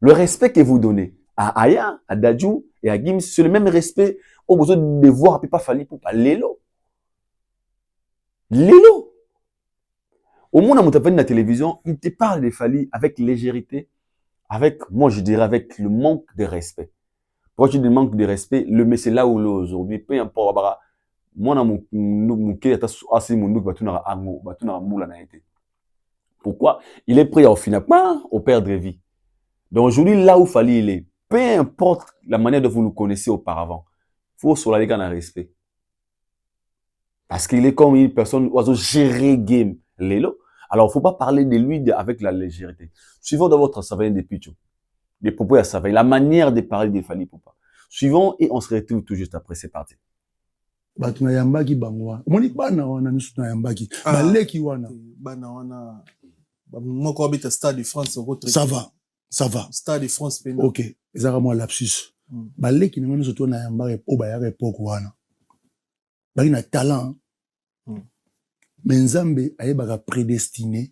S3: Le respect que vous donnez à Aya, à Dadju et à Gims, c'est le même respect au besoin de voir pas Fally pour pas Lelo. Lelo. Au monde à la télévision, il te parle de Fally avec légèreté, avec, moi je dirais, avec le manque de respect. Pourquoi tu dis manque de respect? Le mais c'est là où l'est aujourd'hui, peu importe, moi, pourquoi? Il est prêt au final, au perdre vie. Donc aujourd'hui, là où Fally il est, peu importe la manière dont vous le connaissez auparavant, il faut sur la un respect. Parce qu'il est comme une personne oiseau gérer game, Lelo. Alors, il ne faut pas parler de lui avec la légèreté. Suivons dans votre savane des Picho, des propos à savane, la manière de parler de Fally Poupa. Suivons et on se retrouve tout juste après. C'est parti.
S1: Batuna yambaki bangwa. Moni bana wana nusu na yambaki. Baleki wana.
S2: Bana wana. Moko habite Stade de France.
S1: Ça va. Ça va.
S2: Stade de France.
S1: Ok. Ezaka moi lapsus. Baleki na nusu to na yambaki po bayaka epoko wana. baki na talent
S2: Mm.
S1: mais nzambe ayebaka prédestiné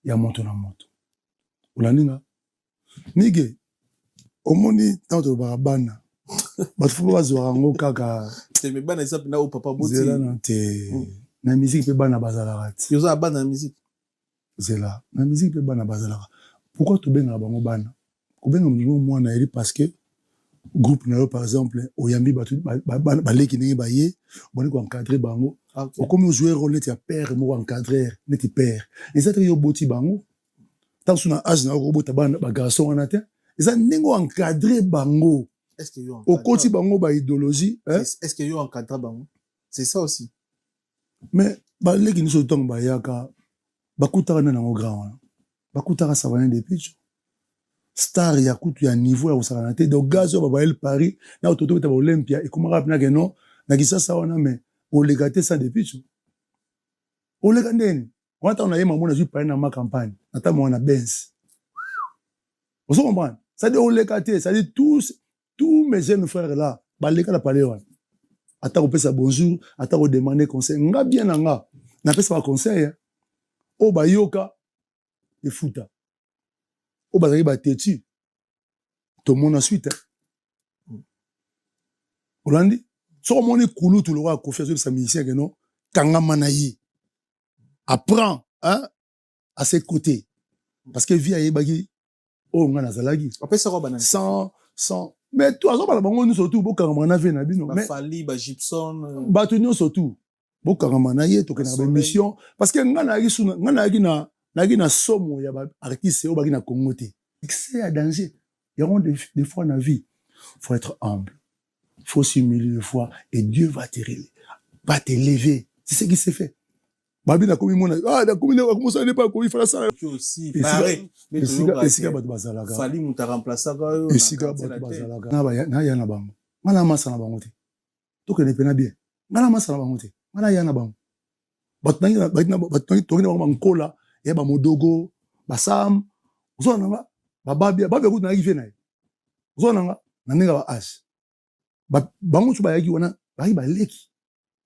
S1: ya moto na moto olandinga mige omoni ntango tolobaka bana bato fo bazwaka yango kaka
S2: Mais bana exemple na o papa boti.
S1: zela na te na musique mpe bana bazalaka te
S2: Yoza bana na musique.
S1: zela na musique mpe bana bazalaka pourquoi tobengaka bango bana kobenga moningo mwana yeli parce que groupe na yo par exemple oyambi bato baleki ndenge baye oboni koencadre bango okomi ojouer rôle neti ya père moko encadreur neti père eza teke yo oboti bango ntango so na age na yo kobota bana bagarçon wana te eza ndenge oencadre bango okoti bango baidéologie
S2: est-ce que yo encadre bango c'est ça aussi
S1: mais baleki nyonso ntango bayaka bakutaka nde nango grand wana bakutaka Savané de Picho star ya kutu ya niveau ya kosakana te donc gaz oyo babayeli Paris na ototo beta baolympia ekomaka mpena keno na kisasa wana me oleka te sa de Picho oleka ndeni wana ntango nayema mona zwi Paris na ma campagne nata mwana Benz ozo comprendre c'est-à-dire oleka te c'est-à-dire tous mes jeunes frères là baleka na palais wana ata kopesa bonjour ata kodemande conseil nga bien na nga napesa ba conseil o bayoka efuta o bazali bateti tomona suite olandi soko moni kulutu lokola Kofi azobisa musicien ke no kangama na ye apprend hein, à ses côtés parce que vie ayebaki oyo nga nazalaki sans mais tout azobala bango nyonso tu bokangama na vie na bino
S2: bafali bagibson
S1: bato nyonso tu bokangama na ye tokendaka baémission parce que nga nayaki na somo ya baartiste oyo baki na Congo te c'est à danger yango des fois na vie faut être humble faut s'humilier des fois et Dieu va t'élever c'est ce qui s'est fait babi na komi mona na komi na komosa ne pas komi fala ça
S2: aussi pareil
S1: esika bato bazalaka
S2: fali muta remplacer ka yo
S1: esika bato bazalaka na ya na bango ngana masa na bango te tokende pena bien ngana masa na bango te ngana ya na bango bato nangi tokende bango bankola ya bamodogo basam ozona nga bababia kutu nayaki fe na ye ozona nga na ndenge ba age bango so bayaki wana baki baleki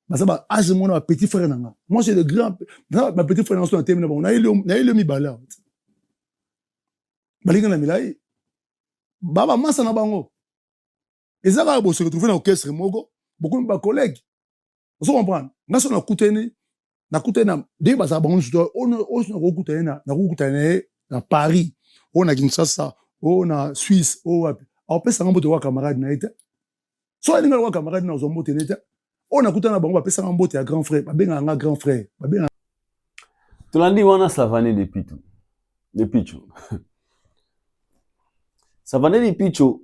S1: baza ba age mona ba petit frère nanga moi c'est le grand ba petit frère nanga so na temi na bango na ile mibala balinga na milai baba masa na bango ezaka bo se retrouver na orchestre moko beaucoup ba collègues vous comprenez nga so na kuteni na de baza bango so na kokutana na Paris on a Kinshasa on a Suisse on wapi apesa ngambo to wa camarade na ete so alinga wa camarade na ozombo tenete on a kutana bango apesa ngambo ya grand frère babenga nga grand frère babenga
S3: tolandi wana Savané de Picho Savané de Picho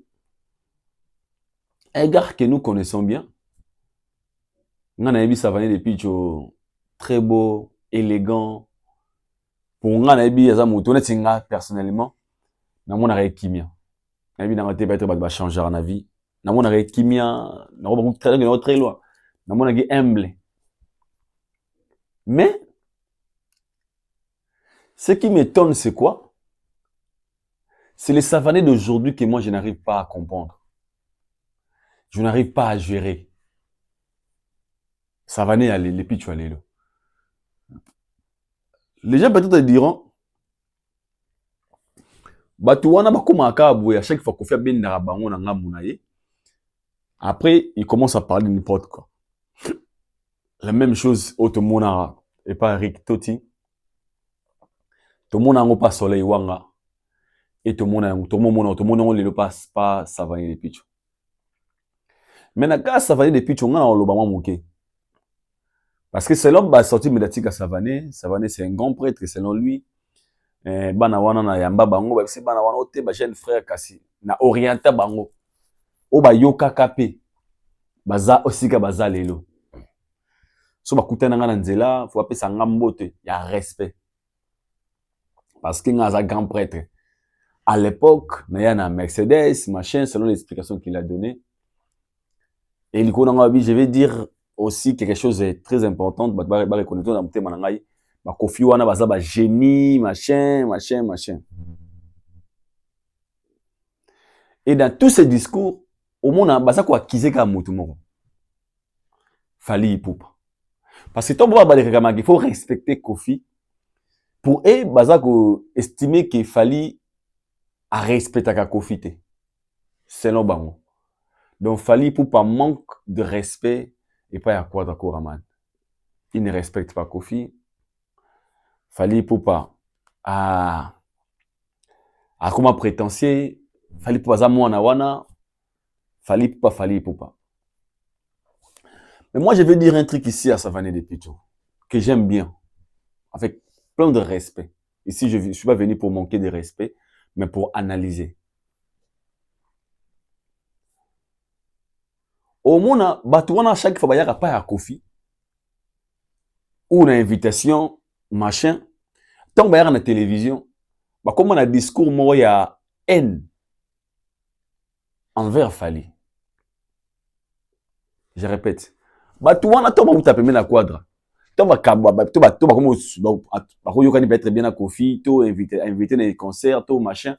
S3: un gars que nous connaissons bien nga na yebi Savané de Picho très beau élégant pour nga na yebi aza moto neti nga personnellement namonaka kimia nayebi nanga te peut-être bato bachangera na vie namonaka kimia nakobango très loin namonaki humble mais ce qui m'étonne c'est quoi? C'est les Savané d'aujourd'hui que moi je n'arrive pas à comprendre, je n'arrive pas à gérer. Savané les Picho alelo. Les gens peut-être diront bato wana bakomaka boye à chaque fois Kofi abendaka bango na ngambu na ye. Après il commence à parler de n'importe quoi. La même chose au tomona et pas Rick Toti. Tomona ngo pas Soleil Wanga et tomona le passe pas Savané de Picho. Mais na ka Savané de Picho nga na oloba mwa moke. Parce que selon ba sorti médiatique à Savané c'est un grand prêtre selon lui. Bana wana na yamba bango ba c'est bana wana ote ba jeune frère kasi na orienté bango o ba yoka kapé baza osika baza lelo so ba kutana nga na nzela faut apesa ngambote ya respect parce que nga za grand prêtre à l'époque na ya na Mercedes machin selon l'explication qu'il a donné et liko na ngabi je vais dire aussi quelque chose de très important ba reconnaître na mutema na ngai ba Kofi wana baza ba génie machin. Et dans tous ces discours au monde baza ko accuser ka mutu moko Fally Ipupa. Parce que il faut respecter Kofi. Pour eux, bazako estimer que Fally a respecté Kofi te. Selon bango. Donc Fally Ipupa manque de respect et pas à Quadra Koraman. Il ne respecte pas Kofi. Fally Ipupa a comment prétentieux. Fally Ipupa za mwana wana. Fally Ipupa. Mais moi, je vais dire un truc ici à Savané de Picho, que j'aime bien, avec plein de respect. Ici, je ne suis pas venu pour manquer de respect, mais pour analyser. Au moins, à chaque fois, il y a pas à Kofi, ou une invitation, machin, tant qu'il y a la télévision, comme on a un discours, il y a haine envers Fally. Je répète. Batuwana to ba tapé na quadra. To ba kaba to ba comme ba ko yokani être bien na Kofi, to inviter les concerts, to machin.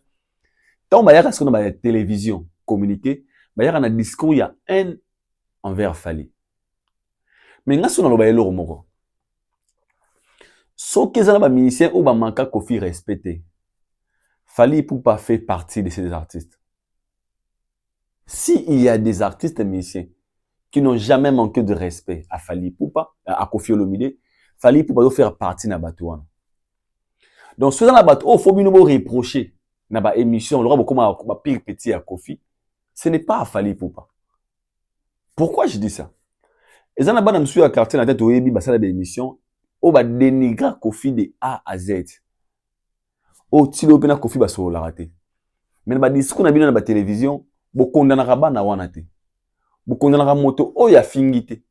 S3: To ba yaka ce qu'on a la télévision communiquer, ba yaka na discours ya haine envers Fally. Mais ngaso na lo ba yelo moko. So kezana ba musicien ou ba manka Kofi respecté. Fally Ipupa fait partie de ces artistes. Si il y a des artistes musiciens qui n'ont jamais manqué de respect à Fally Ipupa, à Koffi Olomide, Fally Ipupa doit faire partie de Batouana. Donc, ce dans la bateau, il faut bien nous reprocher dans la émission, on aura comment pire petit à Kofi. Ce n'est pas à Fally Ipupa. Pourquoi je dis ça? Et ça n'a pas de à quartier dans la tête au Ebi, ça la émission, on va dénigrer Kofi de A à Z. Oh, si l'on a Kofi, on va rater. Mais dans le discours, on a bien dans la télévision, on condamne na wanate. Bokondana moto o ya fingite.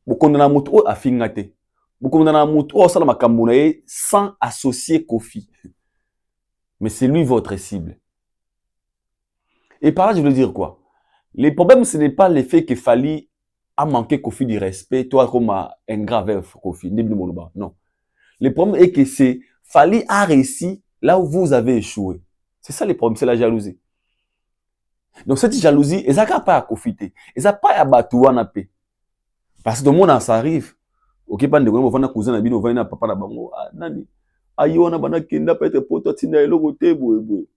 S3: Bokondana moto o afingate. Bokondana moto o sala makambo na ye sans associer Kofi. Mais c'est lui votre cible. Et par là, je veux dire quoi? Le problème, ce n'est pas le fait que Fally a manqué Kofi du respect, toi comme un grave Kofi. Non. Le problème est que c'est Fally a réussi là où vous avez échoué. C'est ça le problème, c'est la jalousie. Donc cette jalousie, ils n'ont pas à profiter. Ils n'ont pas à battre ou à naper. Parce que tout le monde ça arrive. Ok, pas de quoi, on va cousin na bino, on va papa na bango. Ah nani. Ayo na bana kenda peut-être poto tina elo côté boy.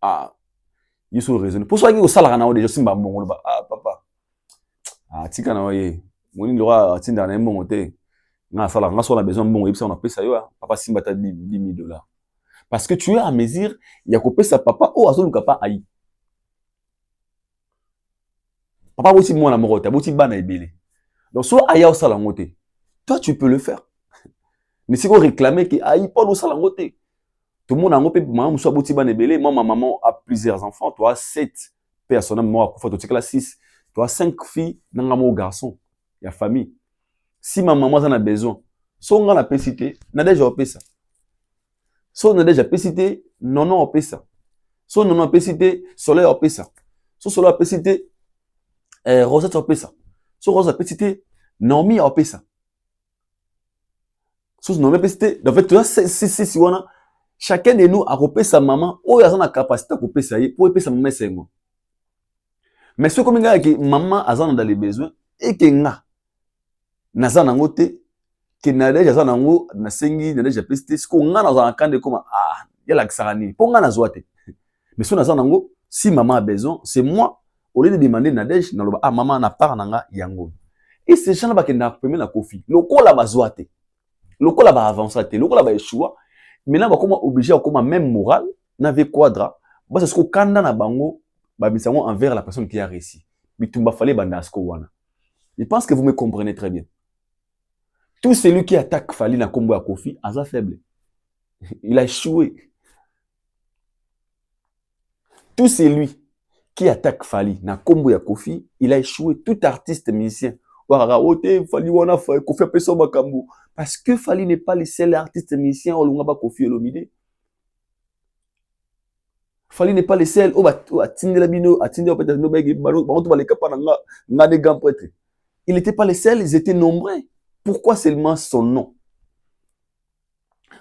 S3: Ah, ils sont raisonnés. Pour ça que au salaire na déjà simba mbongo ba. Ah papa. Ah tika na oye. Moni lora tinda na mbongo te. Na salaire, na so na besoin mbongo, on a payé ça yo. Papa simba ta 10 000 $. Parce que tu es à mesure, il y a coupé sa papa oh azo lukapa aïe. Papa aussi moi la morote, aussi bana ebele. Donc soit aya au salangote. Toi tu peux le faire. Mais si vous réclamez que aïe pas au salangote. Tout le monde a ngopé maman soit boti bana ebele, moi ma maman a plusieurs enfants, toi 7 personnes, moi ko faut la 6. Toi 5 filles, nanga mo garçon, il y a famille. Si ma maman en a besoin, so nga na pesité, na déjà opé ça. So na déjà pesité, non opé ça. So non pesité, soleil opé ça. So soleil pesité Rosette a ça. So Rosette a petite, Naomi a ça. So Naomi a petite, en fait, tu vois, si on a, chacun de nous a repé sa maman, ou il a la capacité de couper ça, pour repé sa maman, c'est moi. Mais ce comme il que maman a dans les besoins, et que nga, naza nangote, que na déjà nango, na sengi, na déjà petite, ce qu'on a dans un camp de comme, ah, il y a la xarani, pour nga na zoate. Mais ce naza nango, si maman a besoin, c'est moi. Au lieu de demander Nadège, ah maman n'a pas nanga yango. Et ces gens là qui n'a pas la Kofi. Le col là va zoate. Le col là va avancer. Le col là va échouer. Maintenant, on va obligé à comme même moral, n'avait quadra. Parce que ce qu'on na bango, bah bisango envers la personne qui a réussi. Bitumba fallait bandasko wana. Je pense que vous me comprenez très bien. Tout celui qui attaque Fally na kombo ya Kofi, asa faible. Il a échoué. Tout celui qui attaque Fally na kombo ya Kofi, il a échoué. Tout artiste musicien. Fally wana Kofi a peso makambo. Parce que Fally n'est pas le seul artiste musicien au Lunga ba Koffi Olomide. Fally n'est pas le seul au atinde la bino, atinde peut-être no begi baro, ba to ba le kapa na de gants prêtre. Il n'était pas le seul, ils étaient nombreux. Pourquoi seulement son nom?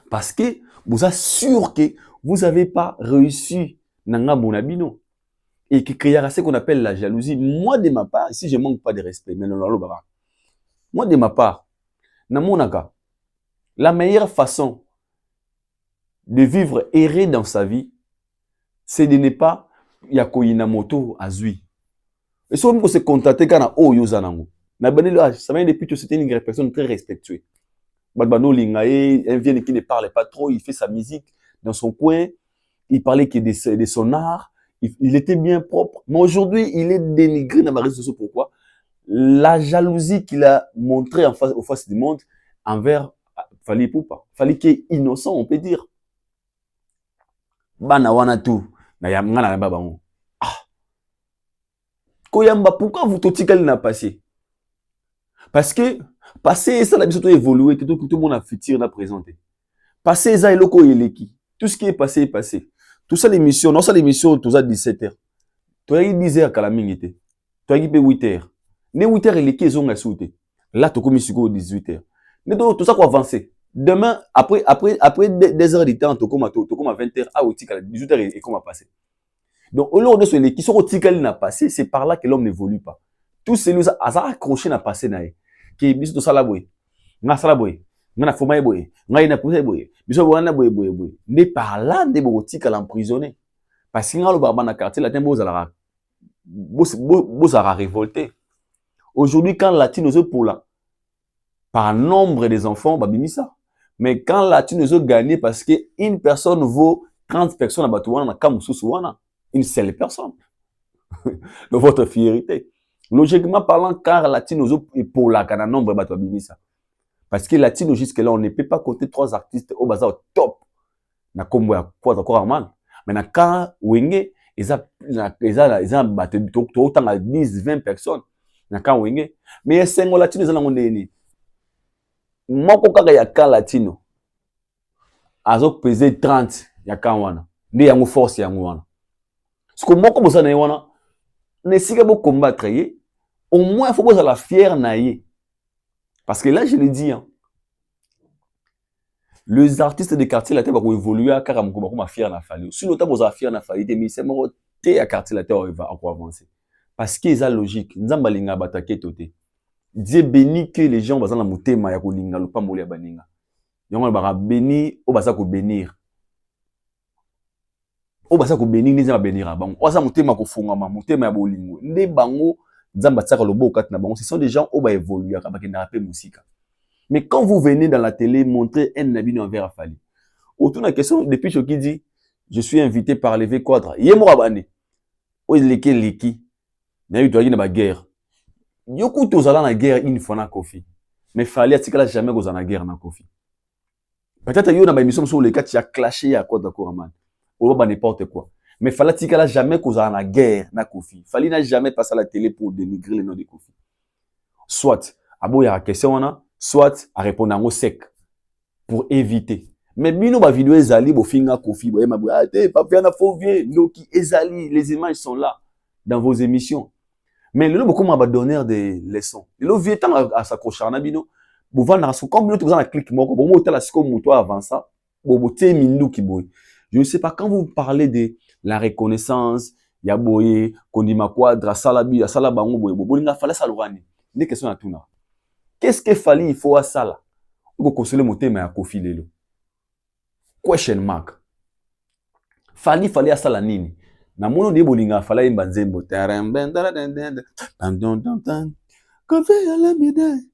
S3: Parce que vous assure que vous n'avez pas réussi nanga bonabino. et qui créera ce qu'on appelle la jalousie. Moi, de ma part, ici, je ne manque pas de respect, mais non, moi, de ma part, la meilleure façon de vivre erré dans sa vie, c'est de ne pas yakoyina moto azui. Et si on peut se contenter quand on a oh yozanango. Na banelo, ça vient depuis que c'était une personne très respectueuse. Badbano Lingae, un vieux qui ne parlait pas trop, il fait sa musique dans son coin, il parlait que de son art, il était bien propre. Mais aujourd'hui, il est dénigré dans ma réseau sociaux. Pourquoi? La jalousie qu'il a montrée au face du monde envers Fally Ipupa. Fally qui est innocent, on peut dire. Bana wana tu, na yamngana na babango. Ah. Koyamba, pourquoi vous totikali na passé? Parce que passé ça la biso to évoluer, tout le monde a futur na présenté. Passé ça eloko eleki. Tout ce qui est passé est passé. Tout ça l'émission, non ça l'émission tout ça 17h. Toi il 10h kala mingité. Toi il peut 8h. Ne 8h eleki ezonga souté. Là to komi siko 18h. Ne tout ça quoi avancer. Demain après 2 heures de temps to koma 20h à 18h et comment passer. Donc au lieu de ce qui sont otikali na passé, c'est par là que l'homme n'évolue pas. Tout celui a accroché na passé na qui biso to sala boy. Nga sala boy. Nga foma boy. Nga ina pousse boy. Biso wana boy. Ne par là de botika l'emprisonner. Parce que nga lo baba na quartier latin bozala révolté. Aujourd'hui quand latino zo pour là par nombre des enfants babimisa. Mais quand latino zo gagné parce que une personne vaut 30 personnes à Batouana na kamususu wana, une seule personne. De votre fierté. Logiquement parlant, car latino est pour la cana nombre batouabimisa. Parce que latino jusque là on ne peut pas compter 3 artistes au bazar au top. Na kombo ya quoi encore mal. Mais na quand wenge eza battu to autant à 10 20 personnes. Na quand wenge mais sengo latino eza nango ndeni. Moko kaka ya ka latino. Azo peser 30 ya ka wana. Ndi yango force yango wana. Ce que moko bosa na wana ne siga bo combattre ye. Au moins, il faut que vous la fière naïe. Parce que là, je le dis, hein, les artistes de quartier, la terre va évoluer à car ma fière na fallu. Si l'autre vous a fière na fallu, mais c'est mon thé à quartier, la terre va encore avancer. Parce que c'est logique. Nzambalinga batake toté. Dieu bénit que les gens bazana mutema ya kolinga lo pa moli ya baninga. Yongo ba béni o basa ko bénir. O basa ko bénir ni za bénir bango. O sa mutema ko fungama mutema ya bolingo. Nde bango ce sont des gens qui évoluent, mais quand vous venez dans la télé montrer un habit envers Fally, autour de la question, depuis ce qui dit, je suis invité par Levé Quadra, il y a une guerre. Yoko tozala na guerre une fois na Kofi, mais Fally a tikala jamais goza na guerre na Kofi. Peut-être yo na ba émission sur les cas tu as clashé à quoi d'accord man. Ou ba n'importe quoi. Mais Fally tikala jamais causa na guerre na Kofi. Fally n'a jamais passé à la télé pour dénigrer le nom de Kofi. Soit abo ya question wana, soit à répondre en sec pour éviter. Mais bino ba vidéo ezali bo finga Kofi, bo ma ah te papa na faux vieux, noki ezali, les images sont là dans vos émissions. Mais le beaucoup m'a donner des leçons. Le vieux temps à s'accrocher na bino, bo vendre so comme nous tous en clic moko, bo mo tala siko muto avant ça, bo boté mindu ki boy. Je ne sais pas quand vous parlez de la reconnaissance, yaboye, kondima quadra, salabi, salabango boye, bolinga fallait salwani. Des questions à tout na. Qu'est-ce que Fally il faut à ça là? Pour consoler mon thème à Kofi lelo. Question mark. Fally à ça la nini. Na mono de bolinga fallait mbanzembo. Kofi à la médaille.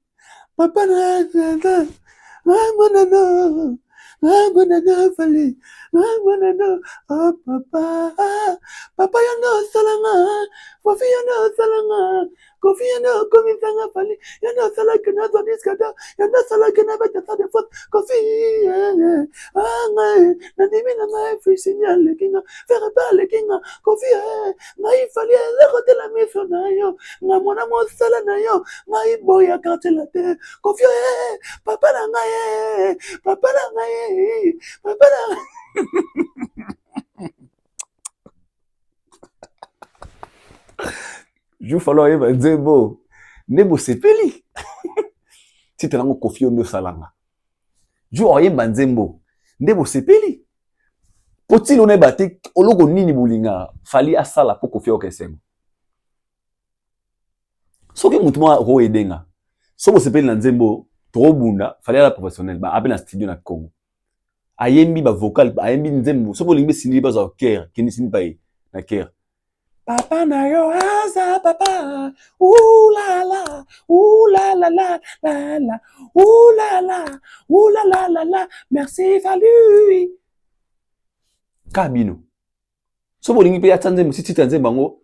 S3: Papa na Fally. Oh papa yano salanga. Kofi yano salanga. Kofi yano komisanga Fally. Yano salanga na zo diskada. Yano salanga na bata sa de fot. Kofi ngai na dimi na ngai fi signal le kinga. Faire pas le kinga. Kofi ngai Fally le côté la mission na yo. Na mona mo sala na yo. Ngai boya quartier la terre. Kofi papa na ngai. Papa na ngai. Papa na je falloir y dire bon nebo sepeli si tu n'as Kofi no salanga je oye banzembo nebo sepeli Poti l'on est batté, oloko nini bolinga, fali asala pour Kofi Okesengo. Soki mutumwa ro edenga. Sobo sepeli na nzembo, trop bunda, fali ala professionnel, ba appel na studio na Congo. Ayembi ba vocal, ayembi nzembo, sobo lingbe sindi ba za cœur, kini sindi pa na cœur. Papa na yo asa papa, ouh la la, ouh la la la la la, ouh la la, ouh la la la la, merci Fali. Kabino. Sobo lingi pe atanze musiti tanze bango,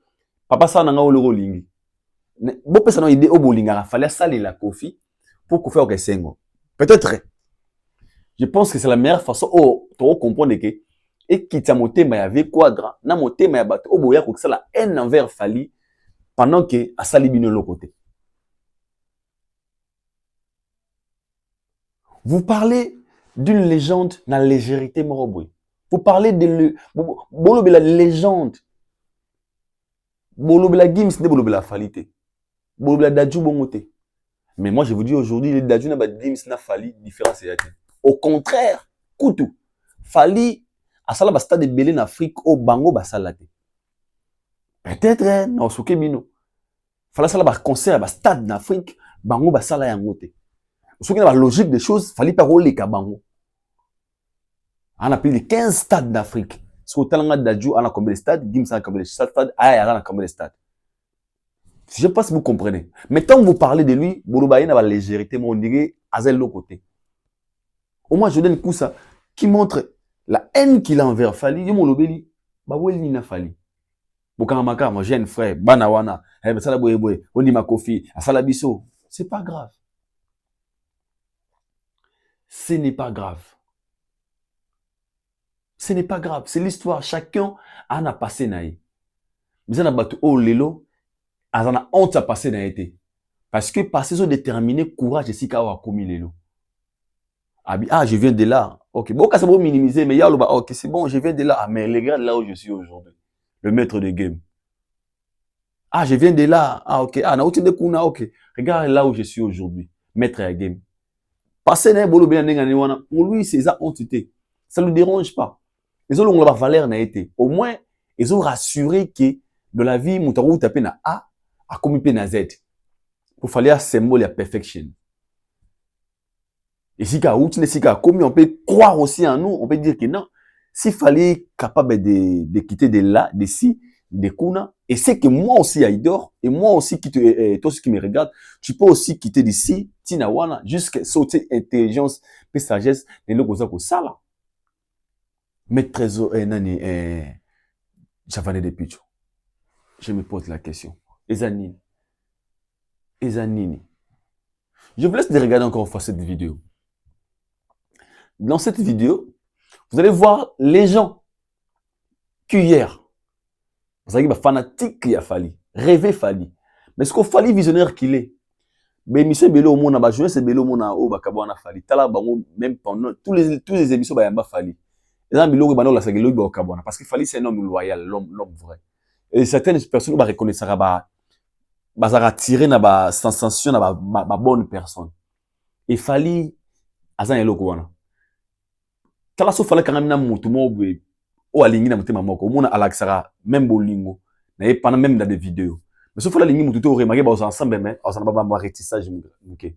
S3: papa sa na nga oloko lingi. Bo pesa na idée obolinga fallait saler la Kofi pour Kofi Okesengo. Peut-être. Je pense que c'est la meilleure façon de comprendre que et qui t'a monté mais avec quadra, na monté mais abattu oboya ko la haine envers Fali pendant que a sali bino l'autre côté. Vous parlez d'une légende dans la légèreté moroboué. Vous parlez de la légende. Bolobela Gims ne bolobela Falite. Bolobela Dadju bongote. Mais moi je vous dis aujourd'hui les Dadju na ba Gims na Fali différence est. Au contraire, Koutou. Fali a sala ba stade belé en Afrique au bango ba salate. Peut-être non souké bino. Fala sala ba concert ba stade en Afrique bango ba sala yangote. Souké na ba logique des choses, Fali pa rolé ka bango. On a plus de 15 stades d'Afrique. Si on a Dadju, on a combien de stades, Gims a combien de stades, Aya a combien de stades. Je ne sais pas si vous comprenez. Mais tant que vous parlez de lui, Bouloubaï n'a pas la légèreté, mais on dirait à l'autre côté. Au moins, je donne un coup ça qui montre la haine qu'il a envers Fali. Il m'a dit, bah oui, il n'a Fali. Bokamaka, moi j'ai un frère, Banawana, on dit ma Kofi, à Salabiso. C'est pas grave. Ce n'est pas grave. Ce n'est pas grave, c'est l'histoire. Chacun en a passé naï. Mais on a battu au lelo, on a honte à passer naïté. Parce que passer sont déterminés, courage et si kawa commis lelo. Ah, je viens de là. Ok, bon, c'est bon minimiser, mais y'a ok, c'est bon, je viens de là. Ah, mais regarde là où je suis aujourd'hui. Le maître de game. Ah, je viens de là. Ah, ok. Ah, na outi de kuna, ok. Regarde là où je suis aujourd'hui. Maître de game. Passer naï, bolo bien n'engane pour lui, c'est ça honte. Ça ne le dérange pas. Ils ont la valeur n'a été. Au moins, ils ont rassuré que de la vie, Moutaro tapé na A, a commis na Z. Pour faire un symbole de perfection. Et si on peut croire aussi en nous, on peut dire que non. S'il fallait capable de quitter de là, de ci, de Kuna, et c'est que moi aussi, Aïdor, et moi aussi, toi qui me regarde, tu peux aussi quitter d'ici, Tinawana, jusqu'à sauter intelligence et sagesse, et le cosa pour ça là. Maître Trésor nani Javané de Picho. Je me pose la question. Ezanini. Je vous laisse de regarder encore une fois cette vidéo. Dans cette vidéo, vous allez voir les gens qui hier, vous savez, fanatique qui a fallu, rêver Fali. Mais ce qu'on Fali visionnaire qu'il est, mais monsieur Bello au monde, bah jouer c'est Bello au monde au Bakabouana Fali. Tala même pendant tous les émissions bah Fali. Parce qu'il fallait c'est un homme loyal, l'homme vrai. Et certaines personnes vont reconnaître ça, va tirer na sensation na bonne personne. Il fallait azan eloko wana. Tala so fallait quand même na mutumo o alingi na mutema moko, mona alaxara même bolingo, na pendant même dans des vidéos. Mais so fallait alingi mututo o remarquer ba ensemble mais on va pas rétissage. OK.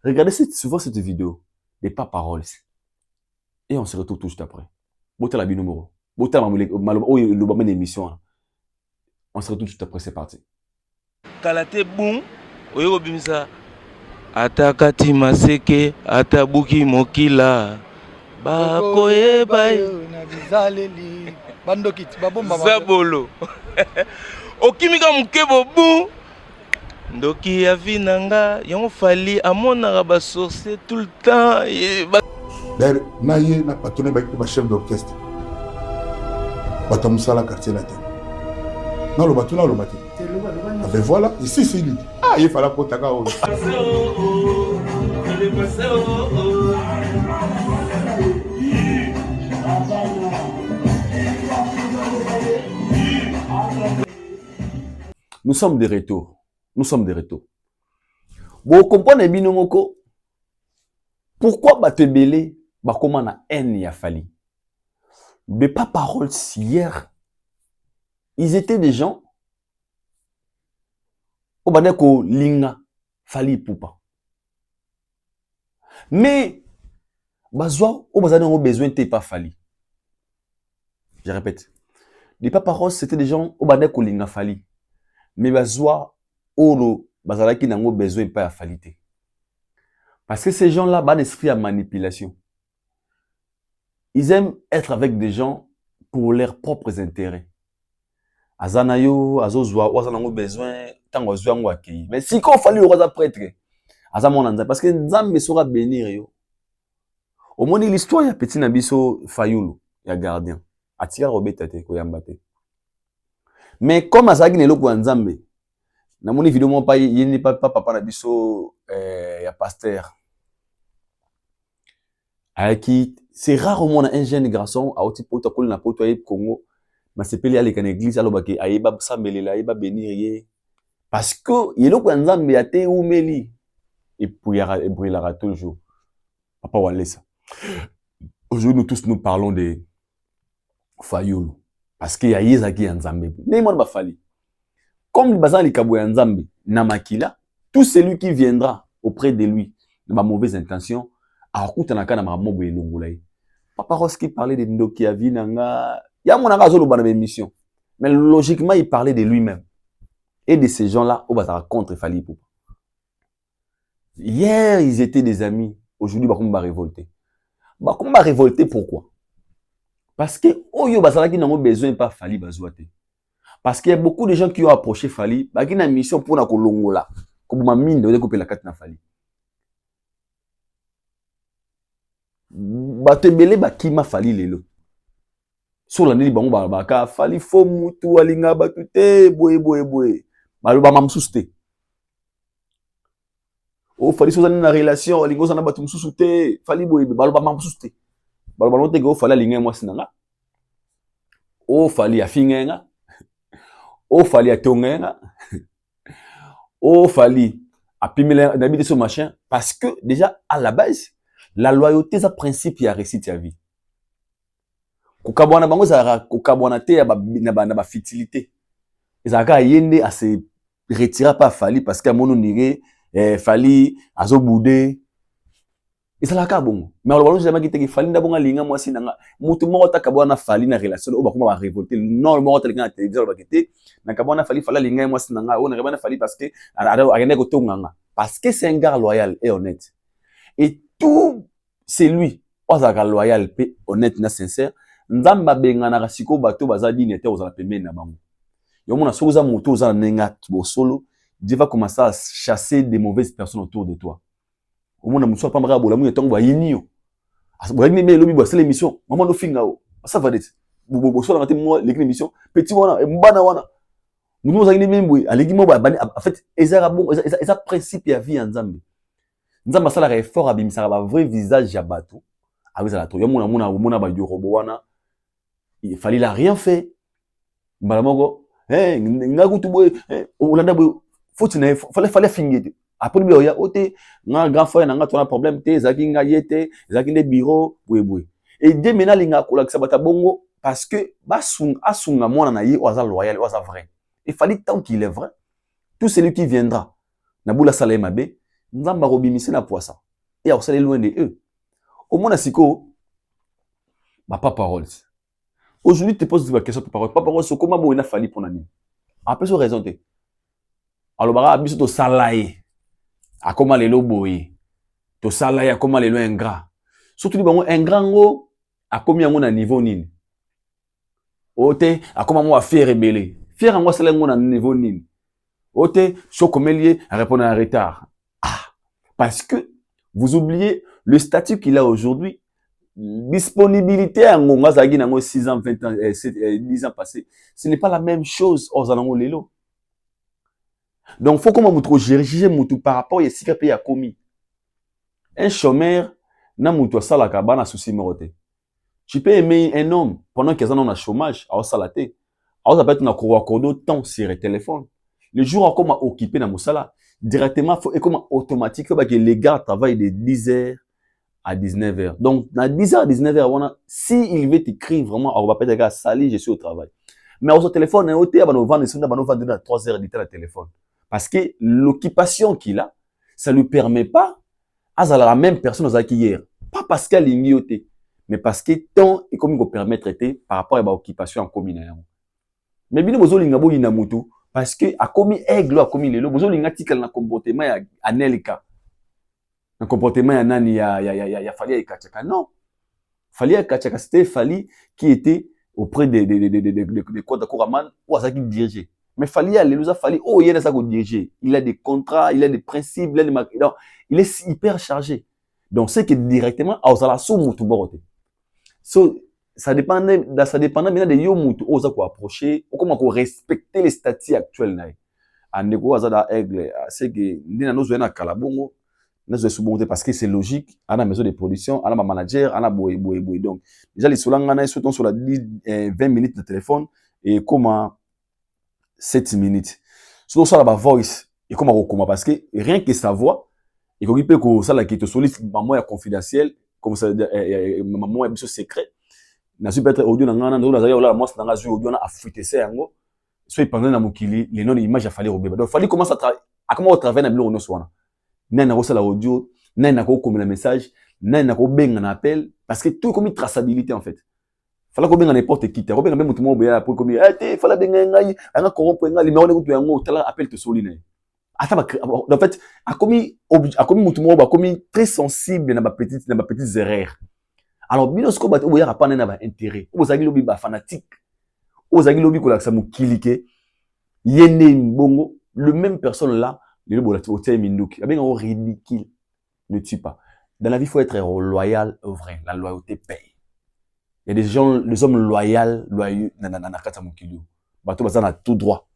S3: Regardez souvent cette vidéo, des pas paroles. Et on se retrouve tout juste après. Bota la binomoro. Bota le émission. On se retrouve tout après, c'est parti.
S10: Kalate boum, oyo bimisa. Atakati maseke, atabuki mokila. Ba koye bay
S9: na bizaleli. Bandokit, babomba
S10: Zabolo. Okimika mukebo boum. Ndoki ya vinanga, yon fali amona ba sorcier tout le temps.
S11: D'ailleurs, naïe n'a pas tourné avec le chef d'orchestre. Batamusala quartier latin. Non, le bateau là, le bateau. Ah ben voilà, ici c'est lui. Ah, il fallait pour Taka.
S3: Nous sommes de retour. Bon, vous comprenez bien, pourquoi Batebele, comment na haine ya Fali? Mais pas parole hier. Ils étaient des gens. Au Baneko Linga, Fali Poupa. Mais, Bazwa, au Bazane ont besoin de pas Fali. Je répète. Les paparos, c'était des gens au Baneko Linga Fali. Mais Bazwa, Olo, Bazalaki n'a besoin de pas Falité. Parce que ces gens-là, ban esprit à manipulation. Ils aiment être avec des gens pour leurs propres intérêts. Azanayo, Azozwa, Azanango besoin, tant Azouango accueilli. Mais si qu'on fallait le roi prêtre, Azamonanda, parce que Nzambe sera bénir yo. Au moins, l'histoire, il y a petit nabiso Fayoulou, il y a gardien. Atira Robetate, Koyambate. Mais comme Azagi n'est pas Nzambe, na mon évidemment pas, il n'est pas papa nabiso, il y a pasteur. Qui c'est rarement un jeune garçon à autre poto kol na poto au Congo mais c'est peli aller à l'église alors que ayeba sambela ayeba bénir parce que il est là Nzambe ate umeli et puis il brillera toujours papa Walesa. Aujourd'hui nous tous nous parlons de Fayoulou parce qu'il y a Yezaki Nzambe mais moi ba fali comme le bazan likabo Nzambe na makila tout celui qui viendra auprès de lui de ma mauvaise intention a kutanaka na mamobo elongolai. Papa Roski parlait de Ndoki Avinanga. Il y a mon agazolo dans l'émission. Mais logiquement, il parlait de lui-même. Et de ces gens-là, au bazar contre Fali Poupa. Hier, ils étaient des amis. Aujourd'hui, on va révolter. On va révolter pourquoi? Parce que, oh yo, bazar qui n'a pas besoin de Fali Bazouate. Parce qu'il y a beaucoup de gens qui ont approché Fali. Bah, qui n'a mission pour na kolongola. Comme ma mine de couper la carte na Fali. Batembele bakima Fali lelo. Sur la nili bango baka Fali fo mutu alinga batute boye. Baloba mamsuste. O Fali sozana na relation alingo sana batu mususte Fali boye baloba mamsuste. Baloba note go Fali alinga mwasi nanga. O Fali afingenga. O Fali atongenga. O Fali apimela d'habiter ce machin parce que déjà à la base la loyauté, c'est un principe qui a réussi ta vie. Kukabwana bango za kukabwana te ya ba fitilité. Ezaka yende à se retirer pas Fali parce qu'à mon niré Fali azo boudé. Ezalaka bongo. Mais on jamais qui Fali ndabonga linga mwasi nanga. Mutu moko takabwana Fali na relation o bakoma ba révolter. Non, moko talinga na télévision bakete. Na kabwana Fali fala linga mwasi nanga. O na kabwana Fali parce que agenda ko tonganga. Parce que c'est un gars loyal et honnête. Et tout c'est lui ozaka loyal pe honnête na sincère nzamba benga na rasiko bato bazadi nete ozala pembeni na bango yo mona soza moto ozala nenga bosolo Dieu va commencer à chasser des mauvaises personnes autour de toi au mona muso pa mara bola mu etongo ba yinio asbola ni me lobi bo c'est l'émission maman no finga o ça va être bo so na moi l'émission petit wana mbana wana nous ozali ni membo alegi mo ba en fait ezara bon eza principe ya vie en Nzambe. Nzamba sala effort abimisa ba vrai visage ya bato. Avec la to mona ba yorobo wana. Il fallait la rien fait. Malamongo, ngakutu boy, olanda boy, fallait finir. Après lui oya ote, nga grand frère nga ton problème te, zaki nga yete, zaki ne bureau, boy. Et dès maintenant linga kola sabata bongo parce que asunga mona na yi oza loyal, oza vrai. Il fallait tant qu'il est vrai. Tout celui qui viendra na bula sala mabe Nzamba robimisi na poisson. Et on s'est loin de eux. Au moins, siko, papa parole. Aujourd'hui, tu te poses la question, papa parole, c'est comment on a fallu pour l'année. Après, c'est raison. Alors, bara, abiso to salaye. A comment les loboye. To salaye, a comment les lois ingrat. Surtout, un grand go, a combien on a niveau nini. Ote, a comment moi faire rebeller. Faire en moi, c'est un niveau nini. Ote, chocomélier, a répondre en retard. Parce que vous oubliez le statut qu'il a aujourd'hui. Disponibilité à Ngonga Zagi nango 6 ans, 20 ans, 10 ans passés. Ce n'est pas la même chose aux Zanango Lelo. Donc, il faut comment vous juger par rapport à ce qu'il a commis. Un chômeur, n'a moutou salaka bana souci moroté. Tu peux aimer un homme pendant qu'ils ont un chômage, à salaté. À peut-être na kodo temps sur le téléphone. Le jour où on m'a occupé dans mon salaire, directement, il faut comme automatique, que les gars travaillent de 10 heures à 19h. Donc, à 10h à 19h, si il veut t'écrire vraiment, on va pas dire, Sali, je suis au travail. Mais au téléphone, on va vendre à 3h du temps le téléphone. Parce que l'occupation qu'il a, ça ne lui permet pas à la même personne qui hier. Pas parce qu'elle est lignotée, mais parce que tant et comme il peut permettre par rapport à l'occupation en commune. Mais bien, vous avez un mutu parce que a commis aigle, a commis lelo, vous avez un article dans comportement à Nelika. Un comportement à Nani, ya Fali Kachaka. Non. Fali Kachaka, c'était Fali qui était auprès des codes de Kouraman ou à ça qui dirigeait. Mais Fali, il nous a fallu, oh, il y a ça qui dirigeait. Il a des contrats, il a des principes, il a des non, il est hyper chargé. Donc, c'est que directement, à ça dépend maintenant de Yomutu, osa ko approcher, ou comment respecter les statuts actuels. En égo, azada aigle, c'est que, nous avons un calabongo, nous avons parce que c'est logique, à la maison de production, à la manager, à la boy. Donc, déjà, les solangana, ils sont sur la 20 minutes de téléphone, et comment 7 minutes. Surtout ça, la voice, et comment, parce que rien que sa voix, il faut que ça, qui te sollicite, maman est confidentiel, comme ça, maman est secret. Na su peut-être audio nangana ndo nazali ola moi nanga zu audio na afuite se yango so pendant na mokili les noms image a fallu robeba donc fallait commencer à comment travailler na bilo no swana nana ko sala audio nana ko comme le message nana ko benga na appel parce que tout comme traçabilité en fait fallait ko benga n'importe qui ko benga même tout monde ya pour comme eh fallait benga ngai anga corrompre ngai mais on ko yango tala appel te solina en fait a commis mutumo ba commis très sensible na ba petites erreurs. Alors, bien sûr, il y a pas d'intérêt. Vous avez lobby fanatique. Vous avez lobby que ça m'a cliqué. Bongo, le même personne là, le lobby au thème mindouk. Il y a un ridicule. Ne tue pas. Dans la vie, il faut être loyal, vrai. La loyauté paye. Il y a des gens, les hommes loyaux, nanana mukilio. Bato bazana tout droit.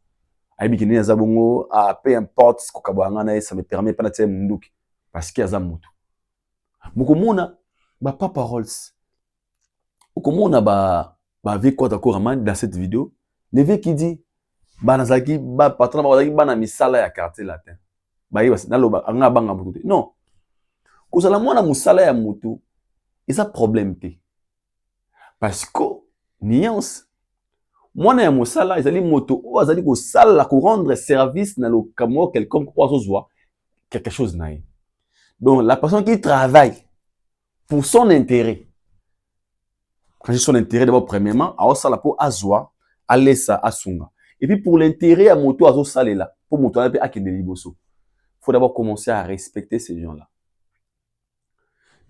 S3: Aibi kini ya zabongo, peu importe ce que ça me permet pas d'être mindouk. Parce qu'il y a zamutu. Mukumuna, pas paroles. Comment on a vu quoi d'accord dans cette vidéo? Le vieux qui dit, banazaki, patron, bana misala ya quartier latin. Non. Quand on a mona musala ya mutu, il y a problème. Parce que, nuance, mona ya musala, ils allaient moto, ou ils allaient ko sala, ko rendre service dans le camo quelqu'un qui soit quelque chose naïe. Donc, la personne qui travaille pour son intérêt, quand j'ai son intérêt d'abord premièrement, à ça la pour azwa, alessa asunga. Et puis pour l'intérêt à moto azo salé là, pour moto à akende liboso. Faut d'abord commencer à respecter ces gens-là.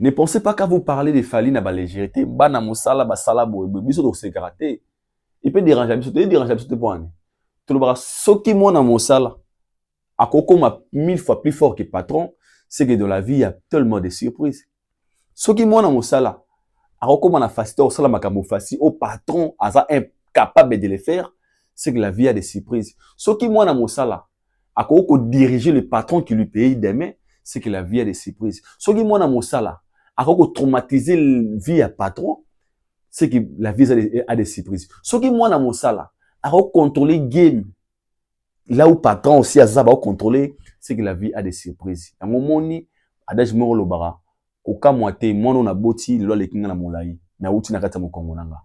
S3: Ne pensez pas qu'à vous parler de Fali na ba légèreté, bana musala ba sala boy, biso do se karaté. Il peut déranger biso, te point. Tout le bras soki mo na musala. Akoko ma 1000 fois plus fort que patron, c'est que dans la vie il y a tellement de surprises. Soki mo na musala. Alors, comme on a facilité au salam au patron, incapable de le faire, c'est que la vie a des surprises. Ce qui moi, dans mon sala, à quoi diriger le patron qui lui paye demain, c'est que la vie a des surprises. Ce qui moi, dans mon sala, à quoi traumatiser la vie à patron, c'est que la vie a des surprises. Ce qui moi, dans mon sala, à quoi contrôler game, là où patron aussi a ça, contrôler, c'est que la vie a des surprises. À un moment donné, adage moro lo bara. Oka mwate mono na boti lelo le kinga na molai na uti na kata mokongo nanga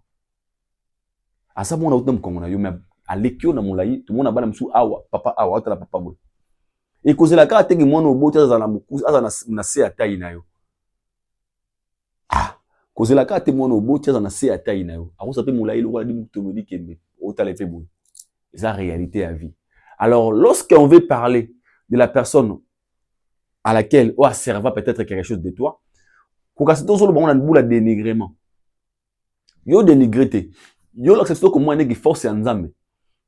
S3: asa mona uti na mokongo na yo me alekio na molai to mona bana msu awa papa awa atala papa boy e kozela ka tenge mono boti aza na mukuza aza na se atai na yo kozela ka te mono boti aza na se atai na yo akosa pe molai lo wala di muto me di kembe otala pe boy c'est la réalité à vie. Alors lorsqu'on veut parler de la personne à laquelle on serva peut-être quelque chose de toi, quand c'est tout le monde a une boule à dénigrement. Yo dénigré, yo l'accepte comme moi n'est force en zambe.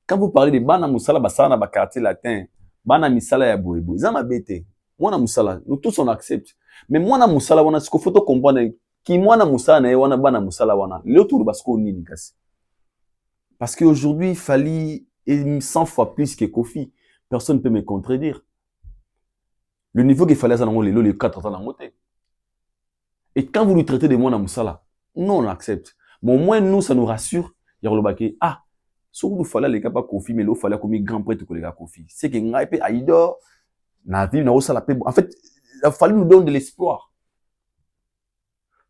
S3: Quand vous parlez de bana musala basana ba quartier latin, bana misala ya boyebo, ça m'a bête. Moi na musala, nous tous on accepte. Mais moi na musala wana ce qu'il faut comprendre qui moi na musala na wana bana musala wana. L'autre basko nini kasi. Parce qu'aujourd'hui, Fali est 100 fois plus que Kofi. Personne ne peut me contredire. Le niveau qu'il fallait, c'est les 4 ans dans le. Et quand vous nous traitez de moi dans Moussala, nous on l'accepte. Mais au moins nous, ça nous rassure. Il y a le baquet. Ah, ce qu'il fallait les gars pas Kofi, mais il fallait comme grand prêtre que les gars Kofi. C'est que n'a pas Aïdor, n'a vie n'a pas la paix. En fait, il fallait nous donner de l'espoir.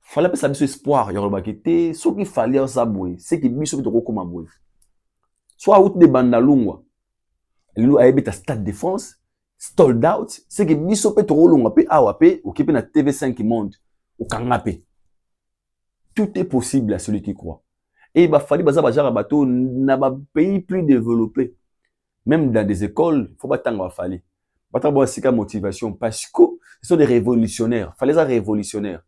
S3: fallait pas savoir espoir yoroba kete ce qu'il fallait ça boy c'est que biso to kokoma boy soit out de bandalungwa lu aibeta stade de France sold out c'est que biso pe to rolunga pe awa pe okipe na TV5 monde au kangape tout est possible à celui qui croit et il va falloir baza bajara bateau na ba pays plus développés même dans des écoles faut pas tanga fallait pas tanga sika motivation parce que ce sont des révolutionnaires fallait ça révolutionnaire.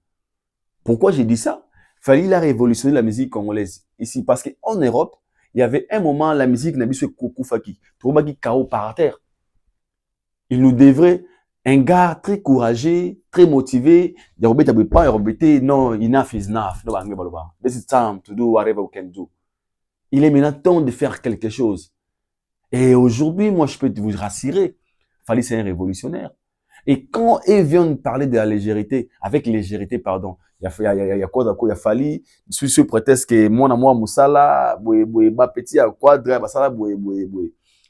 S3: Pourquoi j'ai dit ça? Fallait la révolutionner la musique congolaise ici parce qu'en Europe, il y avait un moment la musique n'a pas Kokoufaki, Troubaki KO par terre. Il nous devrait un gars très courageux, très motivé. Il n'y a pas non, enough is enough. This is time to do whatever we can do. Il est maintenant temps de faire quelque chose. Et aujourd'hui, moi, je peux vous rassurer, Fallait c'est un révolutionnaire. Et quand ils viennent parler de la légèreté, avec légèreté, pardon, il y a quoi d'accord, il y a fallu, sur ce prétexte que moi, Moussala, petit, à quadra, basala,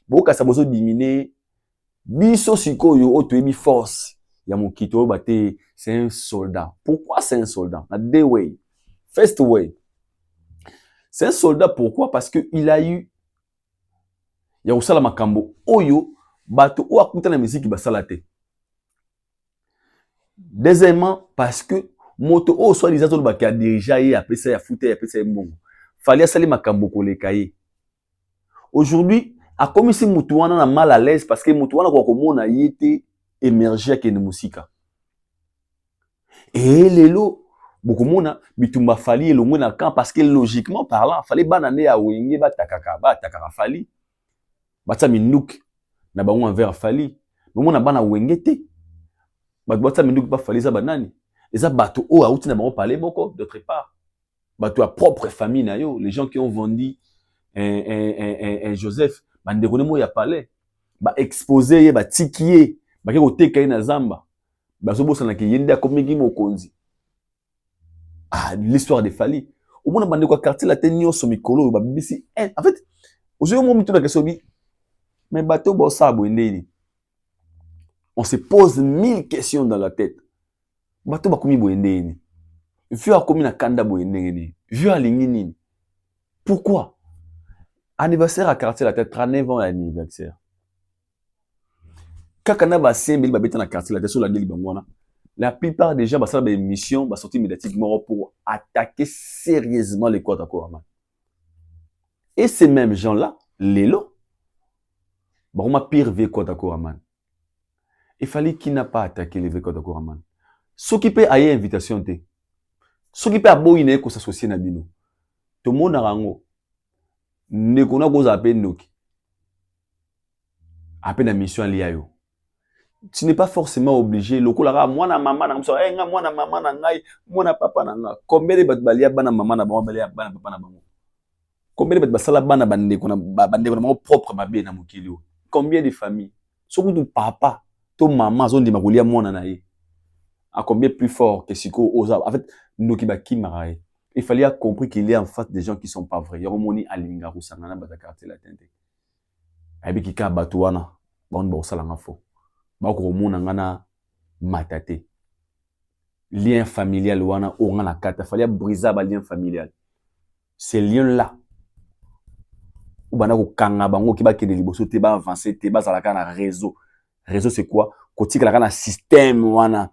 S3: boka ça besoin diminuer, biso siko yo, otoebi force, il y a mon kito, bate, c'est un soldat. Pourquoi c'est un soldat? Na day way. First way. C'est un soldat, pourquoi? Parce que il a eu, il y a aussi la makambo, oyo, bato, ou akuta la musique, basala te. Deuxièmement, parce que moto o soit les autres qui a dirigé après ça, il a foutu, après ça, bon. Fallait salir makambo kolekaye. Aujourd'hui, a comme si Moutouana na mal à l'aise parce que Moutouana kwa komona yete émerger avec une musique. Et lelo, beaucoup mona bitumba fali elongwe na camp parce que logiquement parlant, fallait banane ya wenge ba takaka fali. Batsa minuk na bango envers fali. Mais mona bana wenge te. Batsa minuk ba fali za banani. Les bateaux oh a outi na bango parler moko d'autre part. Bateau à propre famille na yo, les gens qui ont vendu un Joseph bandekone mo ya palais ba exposer ba tikier ba ke koteka na zamba ba so bosana ke yenda komiki mokonzi l'histoire de Fali au moins bandeko quartier la tenio so mikolo ba bibisi en fait aujourd'hui mo mitu na question bi mais bateau bo sa boendeni on se pose 1000 questions dans la tête bateau ba komi boendeni vu a komi na kanda boendeni vu a lingini pourquoi anniversaire à quartier la tête 39 ans anniversaire kakana ba sembeli ba beta na quartier la tête sur la deli bangona la plupart des gens ba ça ba émission ba sortie médiatiquement pour attaquer sérieusement les Kota Koraman et ces mêmes gens là lelo ba ma pire vie Kota Koraman il fallait qu'il n'a pas attaqué les Kota Koraman s'occuper à invitation té s'occuper à boyine ko s'associer na bino to mona rango ne kona goza peine noki à peine la mission liayo tu n'es pas forcément obligé lokola mwana mama na mso nga mwana mama na ngai mwana papa na nga combien de bat balia bana mama na bango balia bana papa na bango combien de bat basala bana bande ko na bango propre mabe na mokili combien de familles surtout du papa to maman zondi makolia mwana na ye a combien plus fort que siko oza en fait noki ba kimarae. Il fallait avoir compris qu'il y a en face des gens qui sont pas vrais. Yoromoni alinga rusangana batakarte la tente. Abi kika batuana bon bo salanga fo. Ba ko mona ngana matate. Lien familial wana o ngana kata fallait briser ba lien familial. Ces liens là. Ou bana ko kanga bango ki ba kende liboso te ba avancer te ba zalaka na réseau. Réseau c'est quoi? Kotika la kana système wana.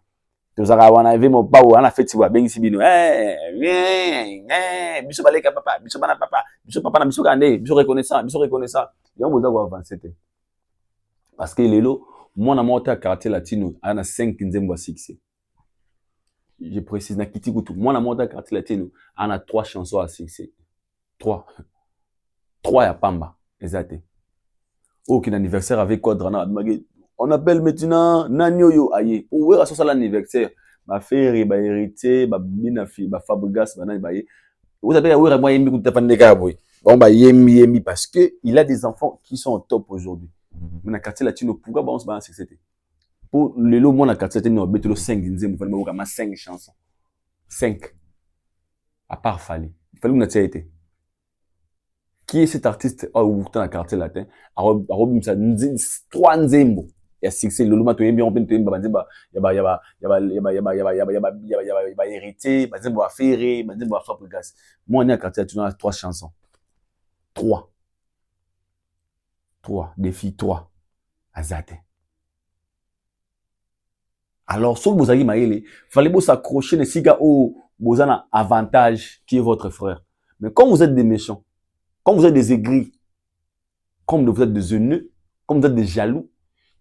S3: Tozaka wana eve mo pa wana feti wa bengi sibino biso baleka papa biso bana papa biso papa na biso kande biso reconnaissant yo boza ko avancer te parce que lelo moi na mota quartier latino ana 5 nzembo 6 je précise na kitikutu moi na mota quartier latino ana 3 chansons à 6 3 ya pamba exact aucun anniversaire avec Quadrana on appelle maintenant Nanyoyo aye. Où est ça l'anniversaire? Ma fille, ba héritier, ba binafi, ba Fabregas, ba nani ba ye. Vous savez, où est moi yemi kuta pandeka boy. Bon ba yemi parce que il a des enfants qui sont au top aujourd'hui. Mais na quartier latino pourquoi ba on se balance c'était? Pour le lot moi na quartier latino betelo 5 nzembo fallait ba 5 chansons. 5. À part Fali. Fallait que na été. Qui est cet artiste au quartier latin? A robim ça 3 nzembo. ya succès lolo ma to yembi on peut banzemba ya ba hérité banzemba ba ferré banzemba ba Fabregas. Moi on est à quartier tu as 3 chansons. 3 défi 3 azate. Alors sur bozaki maele fallait vous s'accrocher ne siga au bozana avantage qui est votre frère. Mais comme vous êtes des méchants, comme vous êtes des aigris, comme vous êtes des haineux, comme vous êtes des jaloux,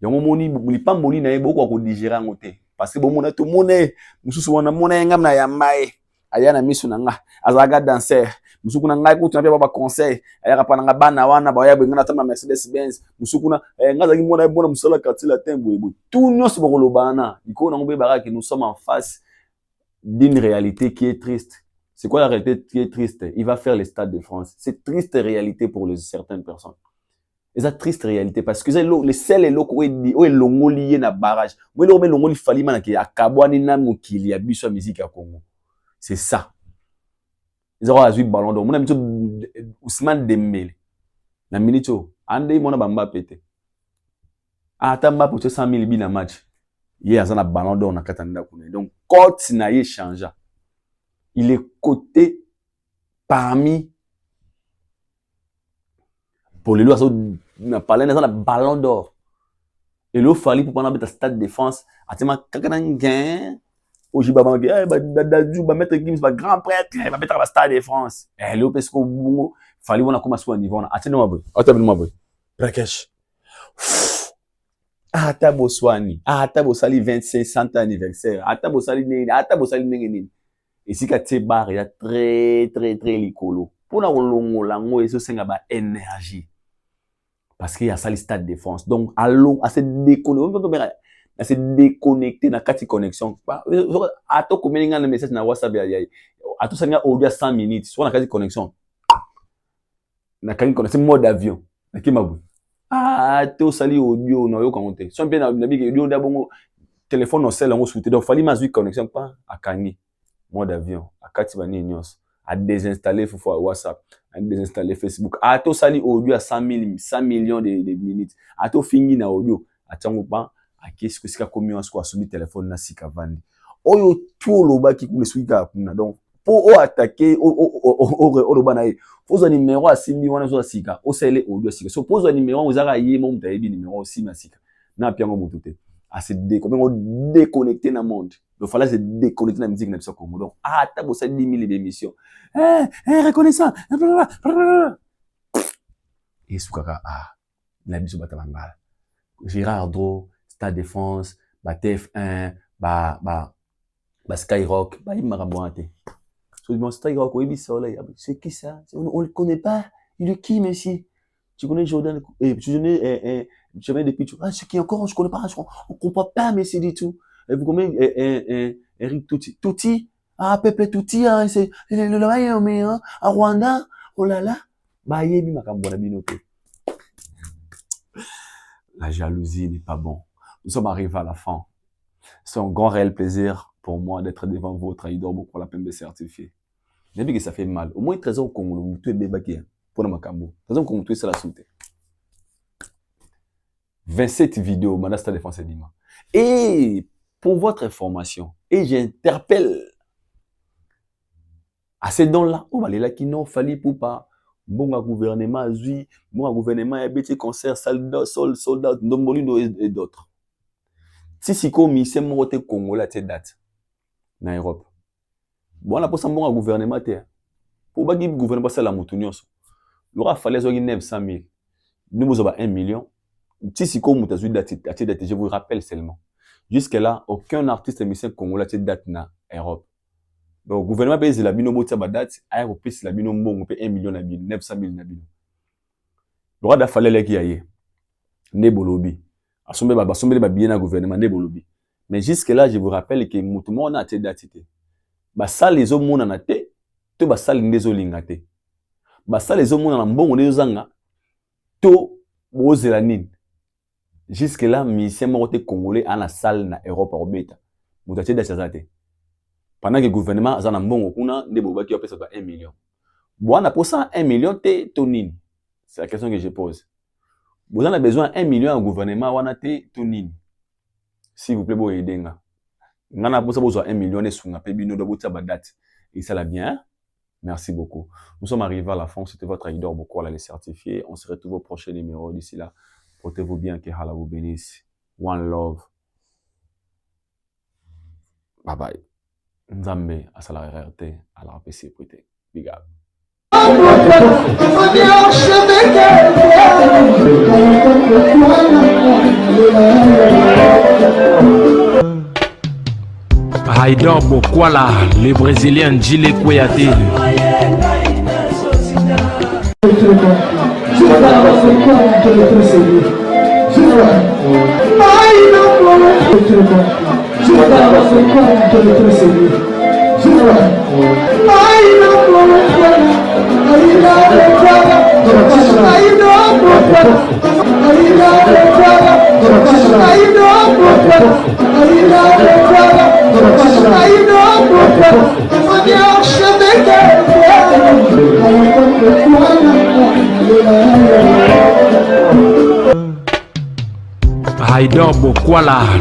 S3: yango moni lipa moli na yebo ko digérer ngote parce que bon mona to mona mususu wana mona ngam na yamae ayana misu na nga azaga danser musuku na ngai ko tunapia baba conseil ayaka pa na bana wana ba yabo ngana tama Mercedes Benz musuku na ngazaki mona bona musala katila tembo ebo tout nyos bokolobana iko na ngombe baraka nous sommes en face d'une réalité qui est triste. C'est quoi la réalité qui est triste? Il va faire les Stades de France. C'est triste réalité pour certaines personnes. Et ça triste réalité parce que les seuls et locaux où est longo lié na barrage. Moi le longo li fali mana ki akabwani na mokili ya biso musique ya Congo. C'est ça. Ils auront azui ballon d'or. Mon ami Ousmane Dembélé. Na minito ande mona bamba pété. Ata mba pour 100 000 bi na match. Hier azana ballon d'or na katanda kuna. Donc cote na ye changea. Il est coté parmi pour les lois na parler dans un ballon d'or et l'eau fallait pour prendre un stade de France atema kakanangin au jibaba daju ba mettre Gims ba grand prêtre va mettre le stade de France et l'eau parce que bon fallait on a commencé au niveau na atena moi boy atena boy Rakesh ata boswani ata bosali 25 anniversaire ata bosali nini et si ka te bar ya très likolo pour na longola ngo eso senga ba énergie. Parce qu'il y a ça les stades de France. Donc, allons à se déconnecter dans 4 connexions. À tout comme il y a un message dans WhatsApp, à tout ça il y a audio 100 minutes. Soit dans 4 connexions. Dans 4 connexions, mode avion. Ah, tout ça les audio, non, yo commenter. Soit bien na bi audio d'abord téléphone no cell on souté. Donc, fallait ma connexion pas à Kani. Mode avion. À 4 bani news. À désinstaller WhatsApp, à désinstaller Facebook, à tout sali audio à 100 millions de minutes, à tout fini na audio, à tchangopa, à qu'est-ce que c'est comme on soit soumis téléphone na sika vandi. Oyo tout le bas qui coule suika kuna donc pour attaquer au loba na ye, faut un numéro à 6 millions na sika, au sele audio sika. So pose un numéro aux ara yé mon taïbi numéro 6 na sika. Na piango mutute. À se déconnecter dans le monde. Donc, il fallait se déconnecter dans la musique. Donc, t'as bossé 10 000 d'émissions. Reconnaissant. Et Soukaka, la biso batabangala. Gérard Dro, Stade de France, TF1, Skyrock, il m'a rabouanté. Skyrock, oui, c'est qui ça? On le connaît pas. Il est qui, monsieur? Tu connais Jordan? Tu connais, je viens depuis, ce qui encore, je connais pas, on comprend pas, mais c'est du tout. Et vous connaissez, Eric Touti, Pepe Touti, c'est, le Royaume, à Rwanda, oh là là, yebi makambona binote. La jalousie n'est pas bon. Nous sommes arrivés à la fin. C'est un grand réel plaisir pour moi d'être devant vous, Traidor, pour la PMB certifiée. J'ai vu que ça fait mal. Au moins 13 ans qu'on nous tue bébé pour le Makambo. 13 ans qu'on nous tue, c'est la souté. 27 vidéos, Manasta Défense et Dima. Et pour votre information, et j'interpelle à ces dons-là, on va aller là qui n'ont fallu pour pas. Bon gouvernement, oui, bon gouvernement, et petit concert, soldat, Ndombolino et d'autres. Si c'est comme c'est mon côté Congo là, cette date, en Europe. Bon, là, pour ça, bon gouvernement, pour pas que le gouvernement soit la moutonios, il aura fallu 900 000. Nous avons 1 million. Si c'est comme date, je vous rappelle seulement. Jusque-là, aucun artiste musicien congolais cette date en Europe. Donc, le gouvernement paye la bino moti à date, ailleurs paye la bino bon, on paye 1 million na bino, 900 000 na bino. Le roi d'affaires là qui aille, ne bolobi. Asombe ba bien na gouvernement ne bolobi. Mais jusque-là, je vous rappelle que mutumo on a cette date. Ba ça les hommes on a té, to ba ça les olingate. Ba ça les hommes on a bon on zanga, to bozelanine. Jusque-là, musicien moté congolais à la salle na Europe orbita. Mutache da chazate. Pendant que le gouvernement a un bon kuna de boba qui a payé 1 million. Bon, on a pour ça 1 million te tonine. C'est la question que je pose. Vous en avez besoin 1 million au gouvernement, on a été tout nini. S'il vous plaît, vous aidez. On a besoin 1 million et sur un peu de votre date. Et ça l'a bien. Merci beaucoup. Nous sommes arrivés à la fin. C'était votre leader beaucoup à les certifier. On se retrouve au prochain numéro. D'ici là, portez-vous bien. Que Allah vous bénisse. One love. Bye bye. Nzambe à la RRT, à la RPC. Big up.
S4: Haïdor Bokwala, le Brésilien Djile Kouyaté. Haïdor Bokwala.